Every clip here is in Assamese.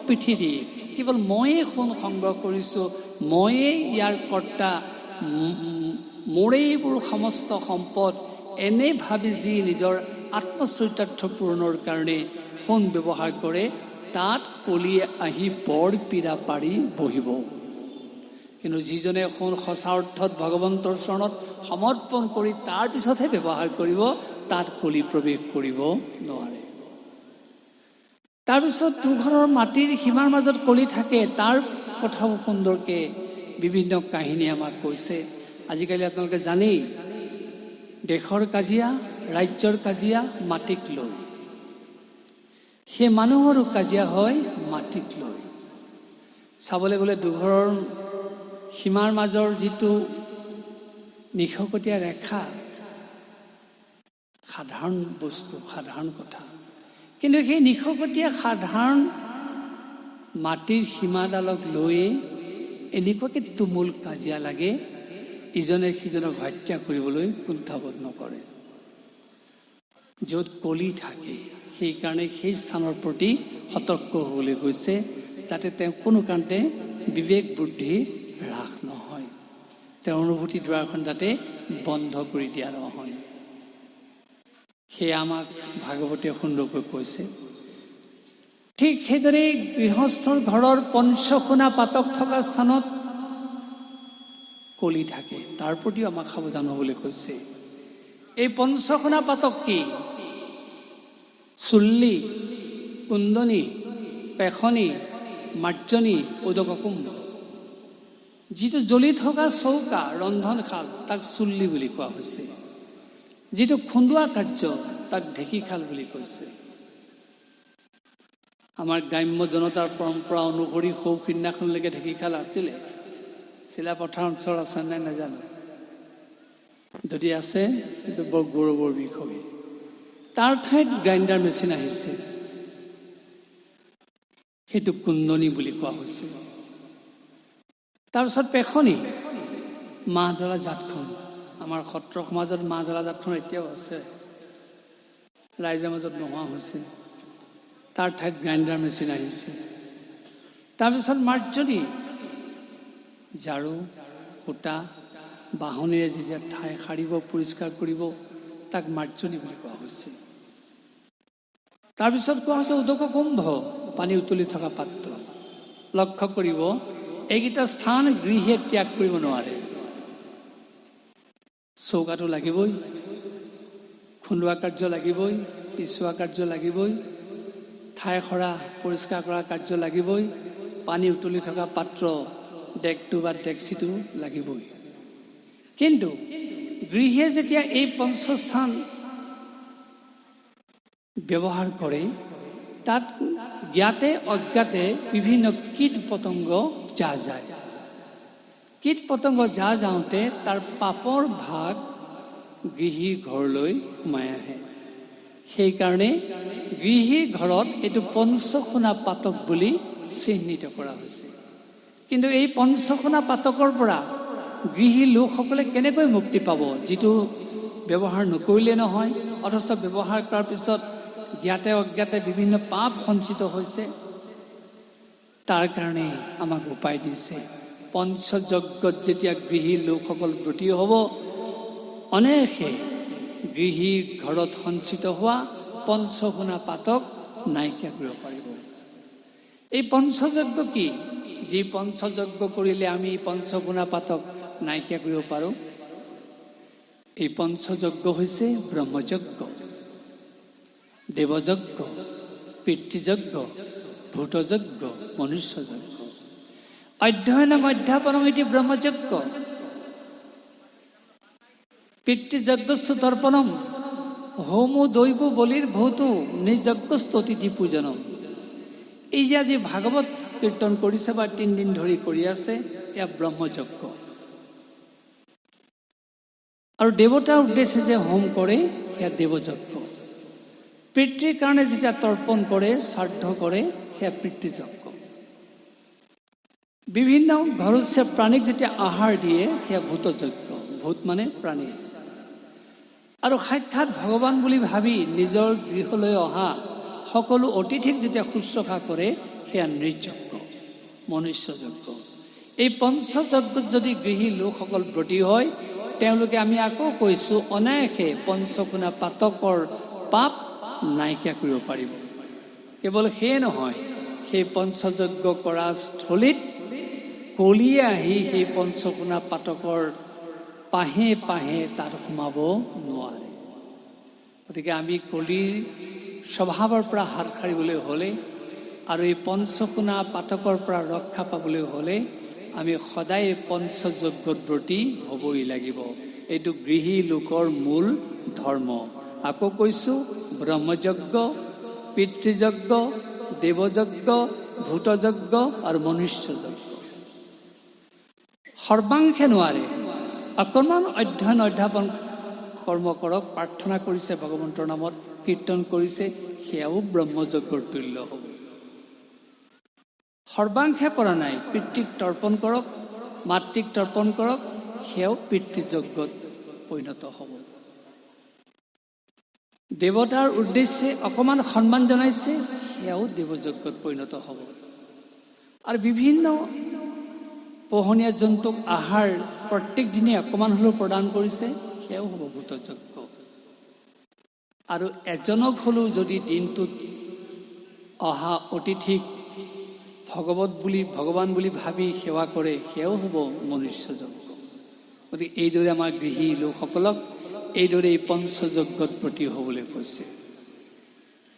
পৃথিৱী কেৱল ময়ে সোণ সংগ্ৰহ কৰিছোঁ, ময়ে ইয়াৰ কৰ্তা, মোৰেই এইবোৰ সমস্ত সম্পদ, এনে ভাবি যি নিজৰ আত্মচৰিতাৰ্থ পূৰণৰ কাৰণে সোণ ব্যৱহাৰ কৰে, তাত কলিয়ে আহি বৰ পীড়া পাৰি বহিব। কিন্তু যিজনে সোণ সঁচা অৰ্থত ভগৱন্তৰ চৰণত সমৰ্পণ কৰি তাৰ পিছতহে ব্যৱহাৰ কৰিব, তাত কলি প্ৰৱেশ কৰিব নোৱাৰে। তাৰপিছত দুঘৰৰ মাটিৰ সীমাৰ মাজত কলি থাকে, তাৰ কথাও সুন্দৰকৈ বিভিন্ন কাহিনী আমাক কৈছে। আজিকালি আপোনালোকে জানেই, দেশৰ কাজিয়া, ৰাজ্যৰ কাজিয়া মাটিক লৈ, সেই মানুহৰো কাজিয়া হয় মাটিক লৈ। চাবলৈ গ'লে দুঘৰৰ সীমাৰ মাজৰ যিটো নিশকটীয়া ৰেখা, সাধাৰণ বস্তু, সাধাৰণ কথা, কিন্তু সেই নিশকটীয়া সাধাৰণ মাটিৰ সীমাডালক লৈয়ে এনেকুৱাকৈ তুমুল কাজিয়া লাগে, ইজনে সিজনক হত্যা কৰিবলৈ কুণ্ঠাবোধ নকৰে। য'ত কলি থাকে সেইকাৰণে সেই স্থানৰ প্ৰতি সতৰ্ক হ'বলৈ গৈছে, যাতে তেওঁ কোনো কাৰণতে বিবেক বুদ্ধি হ্ৰাস নহয়, তেওঁৰ অনুভূতি দুৱাৰখন যাতে বন্ধ কৰি দিয়া নহয়। সেয়া আমাক ভাগৱতে সুন্দৰকৈ কৈছে। ঠিক সেইদৰে গৃহস্থৰ ঘৰৰ পঞ্চসোণা পাতক থকা স্থানত কলি থাকে, তাৰ প্ৰতিও আমাক সাৱধান হ'বলৈ কৈছে। এই পঞ্চসোণা পাতক কি? চুল্লি, কুন্দনী, পেখনি, মাৰ্জনী, উদককুম্ভ। যিটো জ্বলি থকা চৌকা, ৰন্ধনশাল, তাক চুল্লি বুলি কোৱা হৈছে। যিটো খুন্দোৱা কাৰ্য, তাক ঢেঁকীশাল বুলি কৈছে। আমাৰ গ্ৰাম্য জনতাৰ পৰম্পৰা অনুসৰি সৌফিদিনাখনলৈকে ঢেঁকীশাল আছিলে। চিলাপথাৰ অঞ্চল আছে নে নাজানো, যদি আছে সেইটো বৰ গৌৰৱৰ বিষয়। তাৰ ঠাইত গ্ৰাইণ্ডাৰ মেচিন আহিছে, সেইটো কুন্দনী বুলি কোৱা হৈছে। তাৰপিছত পেখনি, মাহ ধৰা জাতখন। আমাৰ সত্ৰ সমাজত মাহ ধৰা জাতখন এতিয়াও আছে, ৰাইজৰ মাজত নোহোৱা হৈছে। তাৰ ঠাইত গ্ৰাইণ্ডাৰ মেচিন আহিছে। তাৰপিছত মাৰ্জনী, ঝাৰু, সূতা, বাহনীৰে যেতিয়া ঠাই সাৰিব, পৰিষ্কাৰ কৰিব, তাক মাৰ্জনী বুলি কোৱা হৈছে। তাৰপিছত কোৱা হৈছে উদককুম্ভ, পানী উতলি থকা পাত্ৰ। লক্ষ্য কৰিব, এইকেইটা স্থান গৃহে ত্যাগ কৰিব নোৱাৰে। চৌকাটো লাগিবই, খুন্দোৱা কাৰ্য লাগিবই, পিছোৱা কাৰ্য লাগিবই, ঠাই সৰা পৰিষ্কাৰ কৰা কাৰ্য লাগিবই, পানী উতলি থকা পাত্ৰ ডেকটো বা ডেকচিটো লাগিবই। কিন্তু গৃহে যেতিয়া এই পঞ্চস্থান ব্যৱহাৰ কৰে, তাত জ্ঞাতে অজ্ঞাতে বিভিন্ন কীট পতংগ যা যায়। কীট পতংগ যা যাওঁতে তাৰ পাপৰ ভাগ গৃহীৰ ঘৰলৈ সোমাই আহে। সেইকাৰণে গৃহীৰ ঘৰত এইটো পঞ্চসোণা পাতক বুলি চিহ্নিত কৰা হৈছে। কিন্তু এই পঞ্চসোণা পাতকৰ পৰা গৃহী লোকসকলে কেনেকৈ মুক্তি পাব, যিটো ব্যৱহাৰ নকৰিলে নহয়, অথচ ব্যৱহাৰ কৰাৰ পিছত জ্ঞাতে অজ্ঞাতে বিভিন্ন পাপ সঞ্চিত হৈছে? তাৰ কাৰণে আমাক উপায় দিছে। পঞ্চযজ্ঞত যেতিয়া গৃহী লোকসকল ব্ৰতী হ'ব, অনেকে গৃহীৰ ঘৰত সঞ্চিত হোৱা পঞ্চসোণা পাতক নাইকিয়া কৰিব পাৰিব। এই পঞ্চযজ্ঞ কি? যি পঞ্চযজ্ঞ কৰিলে আমি পঞ্চসোণা পাতক নাইকিয়া কৰিব পাৰোঁ। এই পঞ্চযজ্ঞ হৈছে ব্ৰহ্মযজ্ঞ, দেৱযজ্ঞ, পিতৃযজ্ঞ, ভূতযজ্ঞ, মনুষ্যযজ্ঞ। অধ্যয়নং অধ্যাপনং ইতি ব্ৰহ্মযজ্ঞ, পিতৃযজ্ঞস্থ তৰ্পণম, হোমো দৈব বলিৰ ভূতো নিযজ্ঞস্থ অতিথি পূজনম। এই যে আজি ভাগৱত কীৰ্তন কৰিছে বা 3 দিন ধৰি কৰি আছে, এয়া ব্ৰহ্মযজ্ঞ। আৰু দেৱতাৰ উদ্দেশ্যে যে হোম কৰে, সেয়া দেৱযজ্ঞ। পিতৃৰ কাৰণে যেতিয়া তৰ্পণ কৰে, শ্ৰাদ্ধ কৰে, সেয়া পিতৃযজ্ঞ। বিভিন্ন ঘৰচীয়া প্ৰাণীক যেতিয়া আহাৰ দিয়ে, সেয়া ভূতযজ্ঞ। ভূত মানে প্ৰাণী। আৰু সাক্ষাৎ ভগৱান বুলি ভাবি নিজৰ গৃহলৈ অহা সকলো অতিথিক যেতিয়া শুশ্ৰূষা কৰে, সেয়া নৃযজ্ঞ, মনুষ্যযজ্ঞ। এই পঞ্চযজ্ঞত যদি গৃহী লোকসকল ব্ৰতী হয়, তেওঁলোকে আমি আকৌ কৈছোঁ অনায়াসে পঞ্চকোণা পাতকৰ পাপ নাইকিয়া কৰিব পাৰিব। কেৱল সেয়ে নহয়, সেই পঞ্চযজ্ঞ কৰা স্থলীত কলিয়ে আহি সেই পঞ্চকোণা পাতকৰ পাহে পাহে তাত সোমাব নোৱাৰে। গতিকে আমি কলিৰ স্বভাৱৰ পৰা হাত সাৰিবলৈ হ'লে আৰু এই পঞ্চকোণা পাতকৰ পৰা ৰক্ষা পাবলৈ হ'লে আমি সদায় পঞ্চযজ্ঞত ব্ৰতী হ'বই লাগিব। এইটো গৃহী লোকৰ মূল ধৰ্ম। আকৌ কৈছোঁ, ব্ৰহ্মযজ্ঞ, পিতৃযজ্ঞ, দেৱযজ্ঞ, ভূতযজ্ঞ আৰু মনুষ্যযজ্ঞ। সৰ্বাংশে নোৱাৰে। অকণমান অধ্যয়ন অধ্যাপন কৰ্ম কৰক, প্ৰাৰ্থনা কৰিছে ভগৱন্তৰ নামত, কীৰ্তন কৰিছে, সেয়াও ব্ৰহ্মযজ্ঞৰ তুল্য হ'ব। সৰ্বাংশে পৰা নাই, পিতৃক তৰ্পণ কৰক, মাতৃক তৰ্পণ কৰক, সেয়াও পিতৃযজ্ঞত পৰিণত হ'ব। দেৱতাৰ উদ্দেশ্যে অকণমান সন্মান জনাইছে, সেয়াও দেৱযজ্ঞত পৰিণত হ'ব। আৰু বিভিন্ন পোহনীয়া জন্তুক আহাৰ প্ৰত্যেক দিনে অকণমান হ'লেও প্ৰদান কৰিছে, সেয়াও হ'ব ভূতযজ্ঞ। আৰু এজনক হ'লেও যদি দিনটোত অহা অতিথিক ভগৱান বুলি ভাবি সেৱা কৰে, সেয়াও হ'ব মনুষ্যযজ্ঞ। গতিকে এইদৰে আমাৰ গৃহী লোকসকলক এইদৰে এই পঞ্চযজ্ঞত ব্ৰতী হ'বলৈ কৈছে।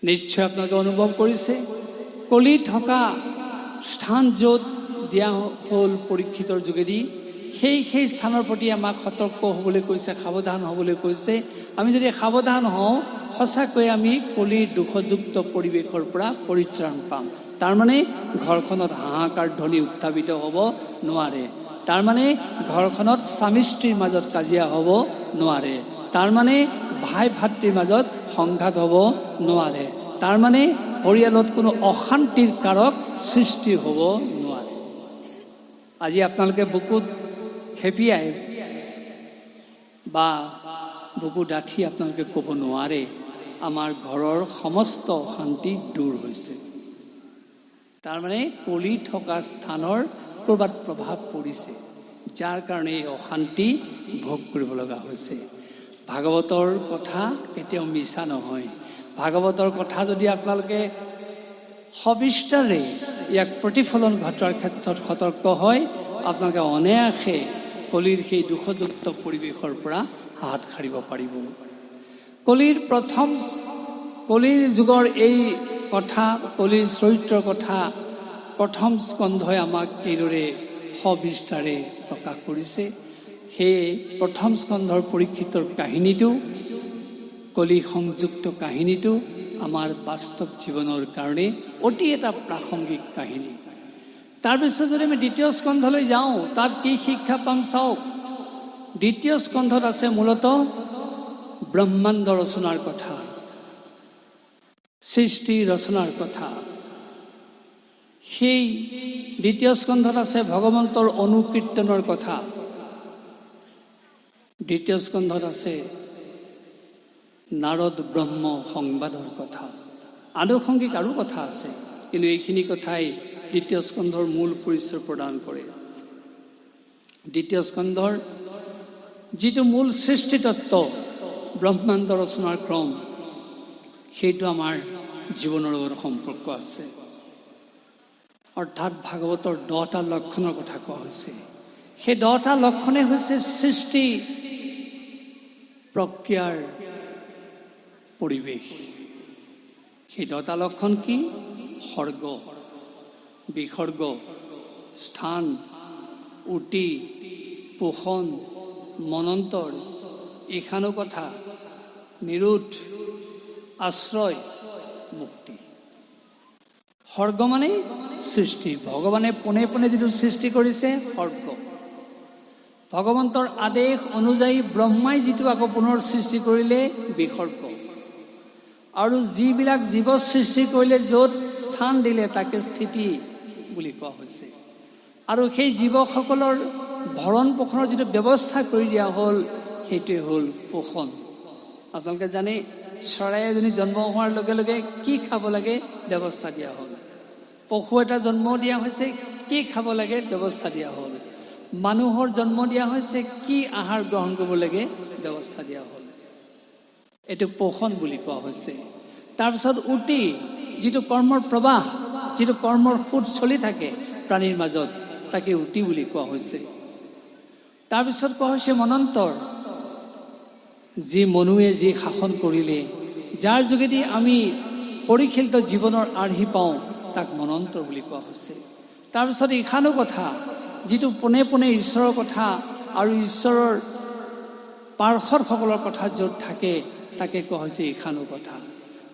নিশ্চয় আপোনালোকে অনুভৱ কৰিছে, কলি থকা স্থান য'ত দিয়া হ'ল পৰীক্ষিতৰ যোগেদি, সেই স্থানৰ প্ৰতি আমাক সতৰ্ক হ'বলৈ কৈছে, সাৱধান হ'বলৈ কৈছে। আমি যদি সাৱধান হওঁ, সঁচাকৈ আমি কলিৰ দুখযুক্ত পৰিৱেশৰ পৰা পৰিত্ৰাণ পাম। তাৰমানে ঘৰখনত হাহাকাৰ ধ্বনি উত্থাপিত হ'ব নোৱাৰে। তাৰমানে ঘৰখনত স্বামী স্ত্ৰীৰ মাজত কাজিয়া হ'ব নোৱাৰে। তাৰমানে ভাই ভাতৃৰ মাজত সংঘাত হ'ব নোৱাৰে। তাৰমানে পৰিয়ালত কোনো অশান্তিৰ কাৰক সৃষ্টি হ'ব নোৱাৰে। আজি আপোনালোকে বুকুত খেপিয়াই বা বুকু ডাঠি আপোনালোকে ক'ব নোৱাৰে, আমাৰ ঘৰৰ সমস্ত অশান্তি দূৰ হৈছে। তাৰমানে কলি থকা স্থানৰ ক'ৰবাত প্ৰভাৱ পৰিছে, যাৰ কাৰণে এই অশান্তি ভোগ কৰিব লগা হৈছে। ভাগৱতৰ কথা কেতিয়াও মিছা নহয়। ভাগৱতৰ কথা যদি আপোনালোকে সবিস্তাৰে ইয়াক প্ৰতিফলন ঘটোৱাৰ ক্ষেত্ৰত সতৰ্ক হয়, আপোনালোকে অনায়াসে কলিৰ সেই দুখযুক্ত পৰিৱেশৰ পৰা হাত সাৰিব পাৰিব। কলিৰ যুগৰ এই কথা, কলিৰ চৰিত্ৰৰ কথা প্ৰথম স্কন্ধই আমাক এইদৰে সবিস্তাৰে প্ৰকাশ কৰিছে। সেয়ে প্ৰথম স্কন্ধৰ পৰীক্ষিতৰ কাহিনীটো, কলি সংযুক্ত কাহিনীটো আমাৰ বাস্তৱ জীৱনৰ কাৰণে অতি এটা প্ৰাসংগিক কাহিনী। তাৰপিছত যদি আমি দ্বিতীয় স্কন্ধলৈ যাওঁ, তাত কি শিক্ষা পাম চাওক। দ্বিতীয় স্কন্ধত আছে মূলতঃ ব্ৰহ্মাণ্ড ৰচনাৰ কথা, সৃষ্টি ৰচনাৰ কথা। সেই দ্বিতীয় স্কন্ধত আছে ভগৱন্তৰ অনুকীৰ্তনৰ কথা। দ্বিতীয় স্কন্ধত আছে নাৰদ ব্ৰহ্ম সংবাদৰ কথা। আনুষংগিক আৰু কথা আছে, কিন্তু এইখিনি কথাই দ্বিতীয় স্কন্ধৰ মূল পৰিচয় প্ৰদান কৰে। দ্বিতীয় স্কন্ধৰ যিটো মূল সৃষ্টিতত্ত্ব, ব্ৰহ্মাণ্ড ৰচনাৰ ক্ৰম, সেইটো আমাৰ জীৱনৰ লগত সম্পৰ্ক আছে। অৰ্থাৎ ভাগৱতৰ 10টা লক্ষণৰ কথা কোৱা হৈছে। সেই 10টা লক্ষণে হৈছে সৃষ্টি প্ৰক্ৰিয়াৰ পৰিৱেশ। সেই 10টা লক্ষণ কি? সৰ্গ, বিসৰ্গ, স্থান, উটি, পোষণ, মনন্তৰ, ঈশানুকথা, নিৰোধ, আশ্ৰয়, মুক্তি। সৰ্গ মানে সৃষ্টি। ভগৱানে পোনে পোনে যিটো সৃষ্টি কৰিছে সৰ্গ। ভগৱন্তৰ আদেশ অনুযায়ী ব্ৰহ্মাই যিটো আকৌ পুনৰ সৃষ্টি কৰিলে বিসৰ্গ। আৰু যিবিলাক জীৱ সৃষ্টি কৰিলে, য'ত স্থান দিলে, তাকে স্থিতি বুলি কোৱা হৈছে। আৰু সেই জীৱসকলৰ ভৰণ পোষণৰ যিটো ব্যৱস্থা কৰি দিয়া হ'ল, সেইটোৱে হ'ল পোষণ। আপোনালোকে জানে, চৰাই এজনী জন্ম হোৱাৰ লগে লগে কি খাব লাগে ব্যৱস্থা দিয়া হ'ল। পশু এটা জন্ম দিয়া হৈছে, কি খাব লাগে ব্যৱস্থা দিয়া হ'ল। মানুহৰ জন্ম দিয়া হৈছে, কি আহাৰ গ্ৰহণ কৰিব লাগে ব্যৱস্থা দিয়া হ'ল। এইটো পোষণ বুলি কোৱা হৈছে। তাৰপিছত উটি, যিটো কৰ্মৰ প্ৰবাহ, যিটো কৰ্মৰ সুত চলি থাকে প্ৰাণীৰ মাজত, তাকে উটি বুলি কোৱা হৈছে। তাৰপিছত কোৱা হৈছে মনন্তৰ, যি মনুৱে যি শাসন কৰিলে, যাৰ যোগেদি আমি পৰিশীলিত জীৱনৰ আৰ্হি পাওঁ, তাক মনন্তৰ বুলি কোৱা হৈছে। তাৰপিছত ঈশানু কথা, যিটো পোনে পোনে ঈশ্বৰৰ কথা আৰু ঈশ্বৰৰ পাৰ্ষদসকলৰ কথা য'ত থাকে, তাকে কোৱা হৈছে ঈশানু কথা।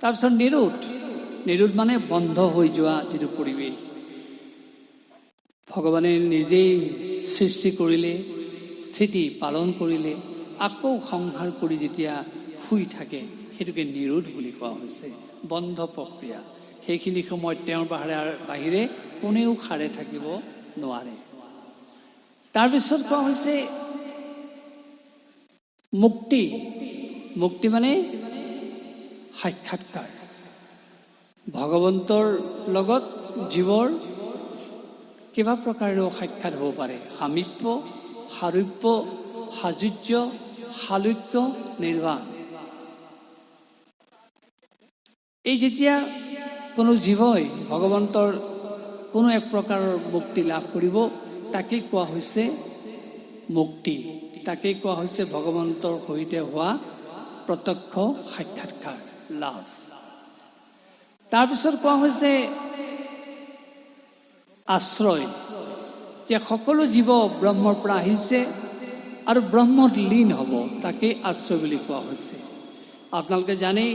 তাৰপিছত নিৰোধ, নিৰোধ মানে বন্ধ হৈ যোৱা যিটো পৰিৱেশ। ভগৱানে নিজেই সৃষ্টি কৰিলে, স্থিতি পালন কৰিলে, আকৌ সংহাৰ কৰি যেতিয়া শুই থাকে, সেইটোকে নিৰোধ বুলি কোৱা হৈছে, বন্ধ প্ৰক্ৰিয়া। সেইখিনি সময়ত তেওঁৰ বাহিৰে কোনেও সাৰে থাকিব নোৱাৰে। তাৰপিছত কোৱা হৈছে মুক্তি। মুক্তি মানে সাক্ষাৎকাৰ। ভগৱন্তৰ লগত জীৱৰ কিবা প্ৰকাৰেও সাক্ষাৎ হ'ব পাৰে। সামীপ্য, সাৰূপ্য, সাযুজ্য, সালোক্য, নিৰ্বাণ। এই যেতিয়া কোনো জীৱই ভগৱন্তৰ কোনো এক প্ৰকাৰৰ মুক্তি লাভ কৰিব, তাকেই কোৱা হৈছে মুক্তি। তাকেই কোৱা হৈছে ভগৱন্তৰ সৈতে হোৱা প্ৰত্যক্ষ সাক্ষাৎকাৰ লাভ। তাৰপিছত কোৱা হৈছে আশ্ৰয়, যে সকলো জীৱ ব্ৰহ্মৰ পৰা আহিছে আৰু ব্ৰহ্মত লীন হ'ব, তাকেই আশ্ৰয় বুলি কোৱা হৈছে। আপোনালোকে জানেই,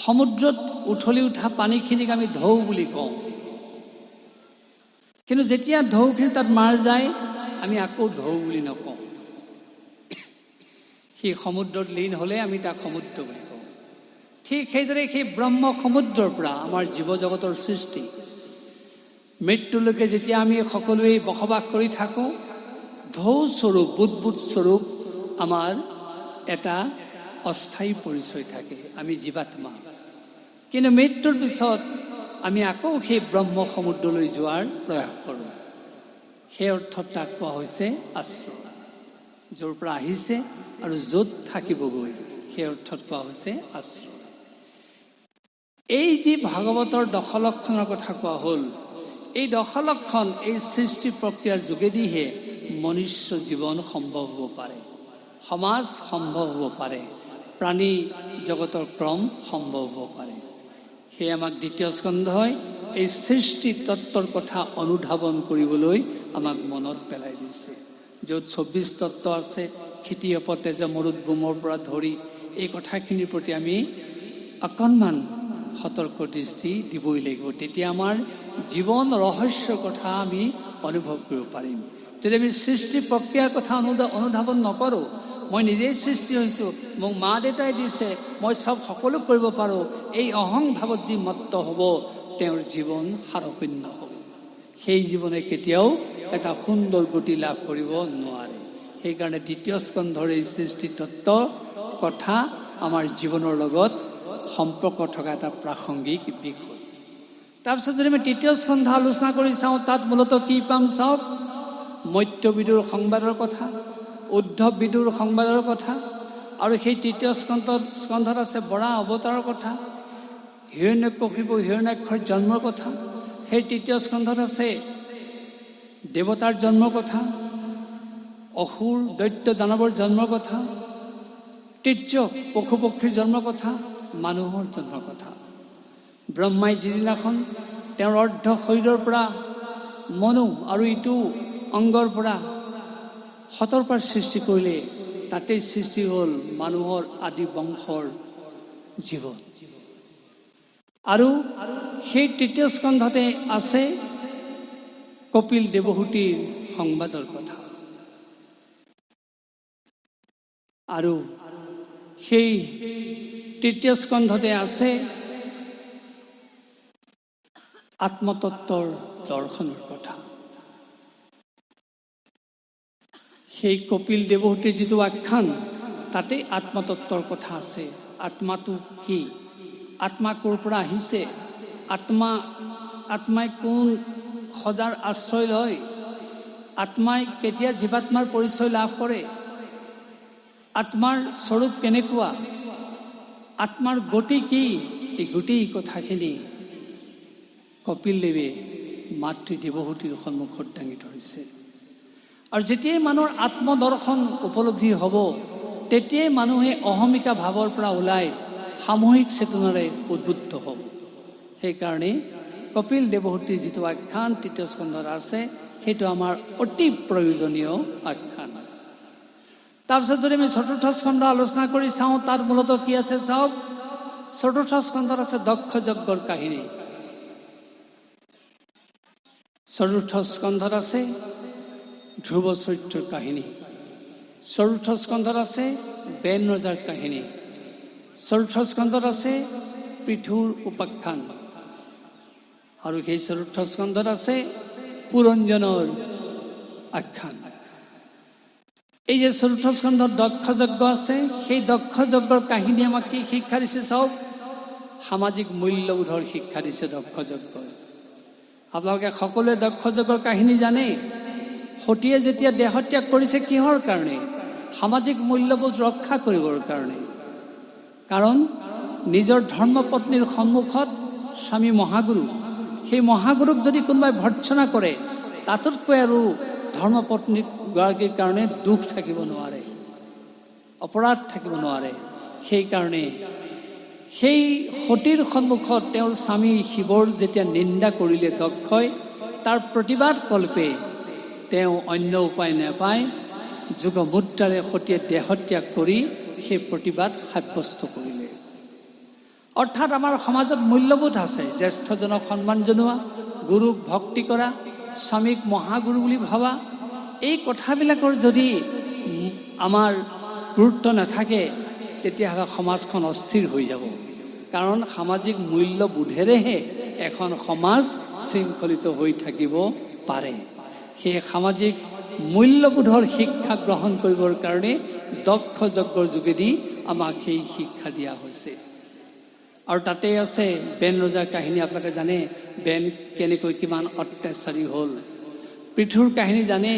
সমুদ্ৰত উঠলি উঠা পানীখিনিক আমি ঢৌ বুলি কওঁ, কিন্তু যেতিয়া ঢৌখিনি তাত মাৰ যায়, আমি আকৌ ঢৌ বুলি নকওঁ। সি সমুদ্ৰত লীন হ'লে আমি তাক সমুদ্ৰ বুলি কওঁ। ঠিক সেইদৰে সেই ব্ৰহ্ম সমুদ্ৰৰ পৰা আমাৰ জীৱ জগতৰ সৃষ্টি। মৃত্যুলৈকে যেতিয়া আমি সকলোৱে বসবাস কৰি থাকোঁ, ঢৌ স্বৰূপ, বুদবুদ স্বৰূপ আমাৰ এটা অস্থায়ী পৰিচয় থাকে, আমি জীৱাত্মা। কিন্তু মৃত্যুৰ পিছত আমি আকৌ সেই ব্ৰহ্ম সমুদ্ৰলৈ যোৱাৰ প্ৰয়াস কৰোঁ। সেই অৰ্থত তাক কোৱা হৈছে আশ্ৰয়, য'ৰ পৰা আহিছে আৰু য'ত থাকিবগৈ, সেই অৰ্থত কোৱা হৈছে আশ্ৰয়। এই যি ভাগৱতৰ দশলক্ষণৰ কথা কোৱা হ'ল, এই দশলক্ষণ, এই সৃষ্টি প্ৰক্ৰিয়াৰ যোগেদিহে মনুষ্য জীৱন সম্ভৱ হ'ব পাৰে, সমাজ সম্ভৱ হ'ব পাৰে, প্ৰাণী জগতৰ ক্ৰম সম্ভৱ হ'ব পাৰে। সেয়ে আমাক দ্বিতীয় স্কন্ধই এই সৃষ্টি তত্ত্বৰ কথা অনুধাৱন কৰিবলৈ আমাক মনত পেলাই দিছে। য'ত ২৪ তত্ত্ব আছে, ক্ষিতি অপতেজ মৰুদ্ভূমৰ পৰা ধৰি, এই কথাখিনিৰ প্ৰতি আমি অকণমান সতৰ্ক দৃষ্টি দিবই লাগিব। তেতিয়া আমাৰ জীৱন ৰহস্যৰ কথা আমি অনুভৱ কৰিব পাৰিম। যদি আমি সৃষ্টি প্ৰক্ৰিয়াৰ কথা অনুধাৱন নকৰোঁ, মই নিজেই সৃষ্টি হৈছোঁ, মোক মা দেউতাই দিছে, মই চব সকলো কৰিব পাৰোঁ, এই অহং ভাৱত যি মত্ত হ'ব, তেওঁৰ জীৱন সাৰশূন্য হ'ব। সেই জীৱনে কেতিয়াও এটা সুন্দৰ গতি লাভ কৰিব নোৱাৰে। সেইকাৰণে দ্বিতীয় স্কন্ধৰ এই সৃষ্টি তত্ত্বৰ কথা আমাৰ জীৱনৰ লগত সম্পৰ্ক থকা এটা প্ৰাসংগিক বিষয়। তাৰপিছত যদি আমি তৃতীয় স্কন্ধ আলোচনা কৰি চাওঁ, তাত মূলতঃ কি পাম চাওক, মত্যবিদুৰ সংবাদৰ কথা, উদ্ধৱবিদুৰ সংবাদৰ কথা, আৰু সেই তৃতীয় স্কন্ধত আছে বৰা অৱতাৰৰ কথা, হিৰণ্যকশিপু হিৰণ্যাক্ষৰ জন্মৰ কথা। সেই তৃতীয় স্কন্ধত আছে দেৱতাৰ জন্মৰ কথা, অসুৰ দৈত্য দানৱৰ জন্মৰ কথা, তিৰ্যক পশু পক্ষীৰ জন্মৰ কথা, মানুহৰ জন্মৰ কথা। ব্ৰহ্মাই যিদিনাখন তেওঁৰ অৰ্ধ শৰীৰৰ পৰা মনু আৰু ইটো অংগৰ পৰা শতৰপাৰ সৃষ্টি কৰিলে, তাতেই সৃষ্টি হ'ল মানুহৰ আদি বংশৰ জীৱন। আৰু সেই তৃতীয় স্কন্ধতে আছে কপিল দেৱহূতিৰ সংবাদৰ কথা। আৰু সেই তৃতীয় স্কন্ধতে আছে আত্মতত্বৰ দৰ্শনৰ কথা। সেই কপিল দেৱহূতিৰ যিটো আখ্যান, তাতেই আত্মতত্বৰ কথা আছে। আত্মাটো কি, আত্মা ক'ৰ পৰা আহিছে, আত্মা আত্মাই কোন সজাৰ আশ্ৰয় লয়, আত্মাই কেতিয়া জীৱাত্মাৰ পৰিচয় লাভ কৰে, আত্মাৰ স্বৰূপ কেনেকুৱা, আত্মাৰ গতি কি, এই গোটেই কথাখিনি কপিলদেৱে মাতৃ দেৱহূতিৰ সন্মুখত দাঙি ধৰিছে। আৰু যেতিয়াই মানুহৰ আত্মদৰ্শন উপলব্ধি হ'ব, তেতিয়াই মানুহে অহমিকা ভাৱৰ পৰা ওলাই সামূহিক চেতনাৰে উদ্বুদ্ধ হ'ব। সেইকাৰণে কপিল দেৱহূতিৰ যিটো আখ্যান তৃতীয় স্কন্ধত আছে, সেইটো আমাৰ অতি প্ৰয়োজনীয় আখ্যান। তাৰপিছত যদি আমি চতুৰ্থ স্কন্ধ আলোচনা কৰি চাওঁ, তাত মূলতঃ কি আছে চাওক। চতুৰ্থ স্কন্ধত আছে দক্ষ যজ্ঞৰ কাহিনী। চতুৰ্থ স্কন্ধত আছে ধ্ৰুৱ চৰিত্ৰৰ কাহিনী। চতুৰ্থ স্কন্ধত আছে বেন ৰজাৰ কাহিনী। চতুৰ্থ স্কন্ধত আছে পৃথুৰ উপাখ্যান। আৰু সেই চতুৰ্থ স্কন্ধত আছে পুৰঞ্জনৰ আখ্যান। এই যে চতুৰ্থ স্কন্ধত দক্ষ যজ্ঞ আছে, সেই দক্ষ যজ্ঞৰ কাহিনী আমাক কি শিক্ষা দিছে চাওক। সামাজিক মূল্যবোধৰ শিক্ষা দিছে দক্ষ যজ্ঞই। আপোনালোকে সকলোৱে দক্ষ যজ্ঞৰ কাহিনী জানে। সতীয়ে যেতিয়া দেহত্যাগ কৰিছে কিহৰ কাৰণে? সামাজিক মূল্যবোধ ৰক্ষা কৰিবৰ কাৰণে। কাৰণ নিজৰ ধৰ্মপত্নীৰ সন্মুখত স্বামী মহাগুৰু, সেই মহাগুৰুক যদি কোনোবাই ভৰ্ৎসনা কৰে, তাতোতকৈ আৰু ধৰ্মপত্নী গৰাকীৰ কাৰণে দুখ থাকিব নোৱাৰে, অপৰাধ থাকিব নোৱাৰে। সেইকাৰণে সেই সতীৰ সন্মুখত তেওঁৰ স্বামী শিৱৰ যেতিয়া নিন্দা কৰিলে দক্ষই, তাৰ প্ৰতিবাদ কল্পে তেওঁ অন্য উপায় নাপায় যোগমুদ্ৰাৰে সতীয়ে দেহত্যাগ কৰি সেই প্ৰতিবাদ সাব্যস্ত কৰিলে। অৰ্থাৎ আমাৰ সমাজত মূল্যবোধ আছে। জ্যেষ্ঠজনক সন্মান জনোৱা, গুৰুক ভক্তি কৰা, স্বামীক মহাগুৰু বুলি ভাবা, এই কথাবিলাকৰ যদি আমাৰ গুৰুত্ব নাথাকে, তেতিয়াহ'লে সমাজখন অস্থিৰ হৈ যাব। কাৰণ সামাজিক মূল্যবোধেৰেহে এখন সমাজ শৃংখলিত হৈ থাকিব পাৰে। সেই সামাজিক মূল্যবোধৰ শিক্ষা গ্ৰহণ কৰিবৰ কাৰণে দক্ষ যজ্ঞৰ যোগেদি আমাক সেই শিক্ষা দিয়া হৈছে। আৰু তাতে আছে বেন ৰজাৰ কাহিনী। আপোনালোকে জানে বেন কেনেকৈ কিমান অত্যাচাৰী হ'ল। পৃথুৰ কাহিনী জানে,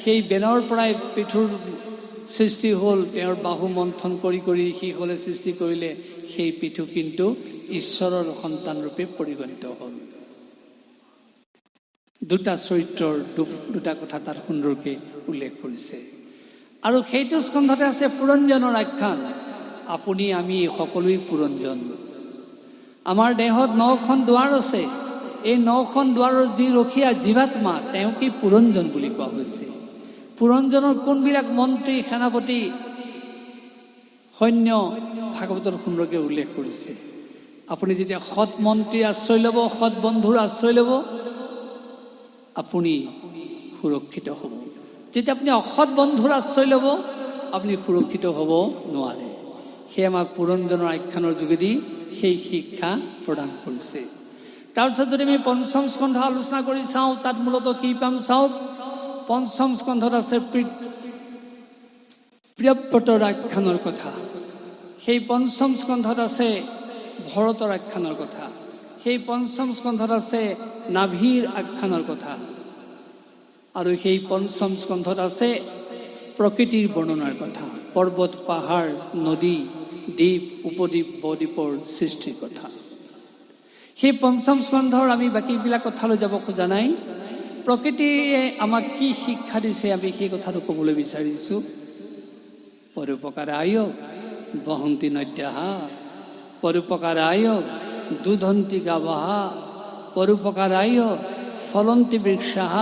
সেই বেনৰ পৰাই পৃথুৰ সৃষ্টি হ'ল। তেওঁৰ বাহু মন্থন কৰি কৰি শিশুলে সৃষ্টি কৰিলে। সেই পৃথু কিন্তু ঈশ্বৰৰ সন্তান ৰূপে পৰিগণিত হ'ল। দুটা চৰিত্ৰৰ দুটা কথা তাত সুন্দৰকৈ উল্লেখ কৰিছে। আৰু সেইটো স্কন্ধতে আছে পুৰঞ্জনৰ আখ্যান। আপুনি আমি সকলোৱে পুৰঞ্জন। আমাৰ দেহত 9খন দুৱাৰ আছে। এই 9খন দুৱাৰৰ যি ৰখীয়া জীৱাত্মা, তেওঁকেই পুৰঞ্জন বুলি কোৱা হৈছে। পুৰঞ্জনৰ কোনবিলাক মন্ত্ৰী, সেনাপতি, সৈন্য ভাগৱতৰ সুন্দৰকৈ উল্লেখ কৰিছে। আপুনি যেতিয়া সৎ মন্ত্ৰীৰ আশ্ৰয় ল'ব, সৎ বন্ধুৰ আশ্ৰয় ল'ব, আপুনি সুৰক্ষিত হ'ব। যেতিয়া আপুনি অসৎ বন্ধুৰ আশ্ৰয় ল'ব, আপুনি সুৰক্ষিত হ'ব নোৱাৰে। সেয়ে আমাক পুৰঞ্জনৰ আখ্যানৰ যোগেদি সেই শিক্ষা প্ৰদান কৰিছে। তাৰপিছত যদি আমি পঞ্চম স্কন্ধ আলোচনা কৰি চাওঁ, তাত মূলতঃ কি পাম চাওক। পঞ্চম স্কন্ধত আছে প্ৰিয়ব্ৰতৰ আখ্যানৰ কথা। সেই পঞ্চম স্কন্ধত আছে ভৰতৰ আখ্যানৰ কথা। সেই পঞ্চম স্কন্ধত আছে নাভিৰ আখ্যানৰ কথা। আৰু সেই পঞ্চম স্কন্ধত আছে প্ৰকৃতিৰ বৰ্ণনাৰ কথা। পৰ্বত, পাহাৰ, নদী, দ্বীপ, উপদ্বীপ, বদ্বীপৰ সৃষ্টিৰ কথা। সেই পঞ্চম স্কন্ধৰ আমি বাকীবিলাক কথালৈ যাব খোজা নাই। প্ৰকৃতিয়ে আমাক কি শিক্ষা দিছে আমি সেই কথাটো ক'বলৈ বিচাৰিছোঁ। পৰোপকাৰায় বহন্তি নদ্যাঃ, পৰোপকাৰায় দুধন্তি গাৱঃ, পৰোপকাৰায় ফলন্তি বৃক্ষাঃ,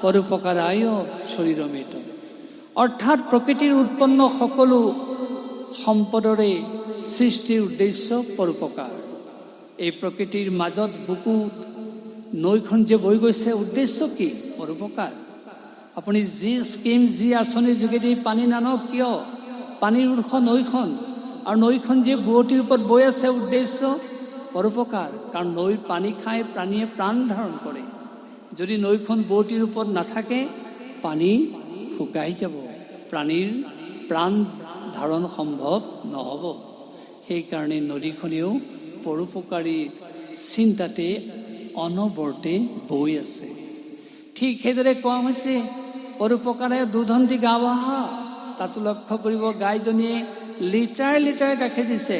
পৰোপকাৰায় শৰীৰমেত। অৰ্থাৎ প্ৰকৃতিৰ উৎপন্ন সকলো সম্পদৰে সৃষ্টিৰ উদ্দেশ্য পৰোপকাৰ। এই প্ৰকৃতিৰ মাজত বুকুত নৈখন যে বৈ গৈছে, উদ্দেশ্য কি? পৰোপকাৰ। আপুনি যি স্কিম, যি আঁচনিৰ যোগেদি পানী নানক কিয়, পানীৰ উৎস নৈখন। আৰু নৈখন যে বুৱতীৰ ওপৰত বৈ আছে, উদ্দেশ্য পৰোপকাৰ। কাৰণ নৈৰ পানী খাই প্ৰাণীয়ে প্ৰাণ ধাৰণ কৰে। যদি নৈখন বুৱতীৰ ওপৰত নাথাকে, পানী শুকাই যাব, প্ৰাণীৰ প্ৰাণ ধাৰণ সম্ভৱ নহ'ব। সেইকাৰণে নদীখনেও পৰোপকাৰী চিন্তাতে অনবৰতে বৈ আছে। ঠিক সেইদৰে কোৱা হৈছে পৰোপকাৰে দুধন্তি গা বহা। তাতো লক্ষ্য কৰিব গাইজনীয়ে লিটাৰ লিটাৰ গাখীৰ দিছে,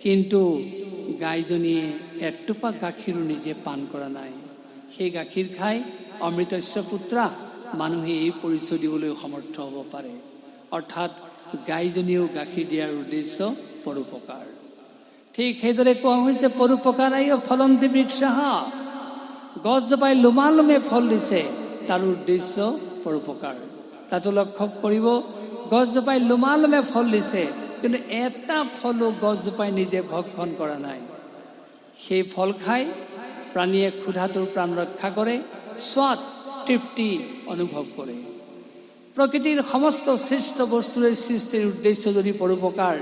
কিন্তু গাইজনীয়ে এটোপা গাখীৰো নিজে পান কৰা নাই। সেই গাখীৰ খাই অমৃতস্য পুত্ৰা মানুহে এই পৰিচয় দিবলৈ সমৰ্থ হ'ব পাৰে। অৰ্থাৎ গাইজনীয়েও গাখীৰ দিয়াৰ উদ্দেশ্য পৰোপকাৰ। ঠিক সেইদৰে কোৱা হৈছে পৰোপকাৰাই ফলন্তি বৃক্ষাঃ। গছজোপাই লোমালোমে ফল দিছে, তাৰ উদ্দেশ্য পৰোপকাৰ। তাতো লক্ষ্য কৰিব গছজোপাই লোমালোমে ফল দিছে, কিন্তু এটা ফলো গছজোপাই নিজে ভক্ষণ কৰা নাই। সেই ফল খাই প্ৰাণীয়ে ক্ষুধাটোৰ প্ৰাণ ৰক্ষা কৰে, স্বাদ তৃপ্তি অনুভৱ কৰে। প্ৰকৃতিৰ সমস্ত সৃষ্ট বস্তুৰে সৃষ্টিৰ উদ্দেশ্য যদি পৰোপকাৰ,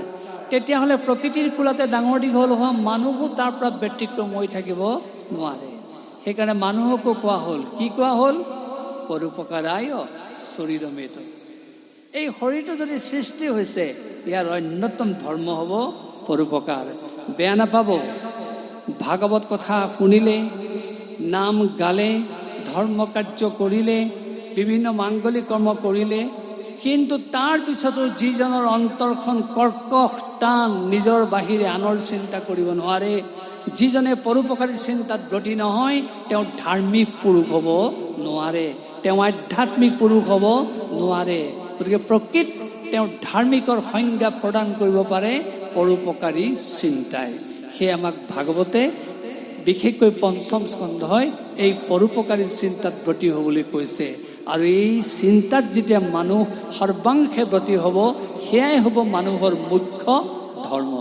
তেতিয়াহ'লে প্ৰকৃতিৰ কোলাতে ডাঙৰ দীঘল হোৱা মানুহো তাৰ পৰা ব্যতিক্ৰম হৈ থাকিব নোৱাৰে। সেইকাৰণে মানুহকো কোৱা হ'ল, কি কোৱা হ'ল? পৰোপকাৰায় শৰীৰমেত। এই শৰীৰটো যদি সৃষ্টি হৈছে, ইয়াৰ অন্যতম ধৰ্ম হ'ব পৰোপকাৰ। বেয়া নাপাব, ভাগৱত কথা শুনিলে, নাম গালে, ধৰ্ম কাৰ্য কৰিলে, বিভিন্ন মাংগলিক কৰ্ম কৰিলে, কিন্তু তাৰ পিছতো যিজনৰ অন্তৰখন কৰ্কশ টান, নিজৰ বাহিৰে আনৰ চিন্তা কৰিব নোৱাৰে, যিজনে পৰোপকাৰী চিন্তাত ব্ৰতী নহয়, তেওঁ ধাৰ্মিক পুৰুষ হ'ব নোৱাৰে, তেওঁ আধ্যাত্মিক পুৰুষ হ'ব নোৱাৰে। গতিকে প্ৰকৃত তেওঁ ধাৰ্মিকৰ সংজ্ঞা প্ৰদান কৰিব পাৰে পৰোপকাৰী চিন্তাই। সেয়ে আমাক ভাগৱতে বিশেষকৈ পঞ্চম স্কন্ধই এই পৰোপকাৰী চিন্তাত ব্ৰতী হ'বলৈ কৈছে। আৰু এই চিন্তাত যেতিয়া মানুহ সৰ্বাংশে ব্ৰতী হ'ব, সেয়াই হ'ব মানুহৰ মুখ্য ধৰ্ম।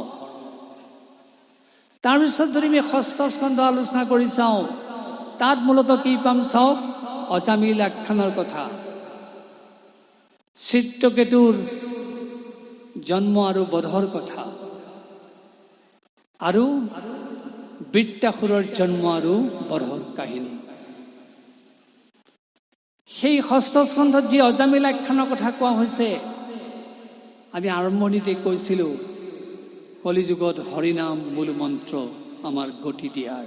তাৰপিছত যদি আমি ষষ্ঠ স্কন্ধ আলোচনা কৰি চাওঁ, তাত মূলতঃ কি পাম চাওক, অজামিল আখ্যানৰ কথা, চিত্ৰকেতুৰ জন্ম আৰু বধৰ কথা, আৰু বৃত্তাসুৰৰ জন্ম আৰু বধৰ কাহিনী। সেই ষষ্ঠ স্কন্ধত যি অজামিল আখ্যানৰ কথা কোৱা হৈছে, আমি আৰম্ভণিতে কৈছিলোঁ কলিযুগত হৰিনাম মূল মন্ত্ৰ আমাৰ গতি দিয়াৰ।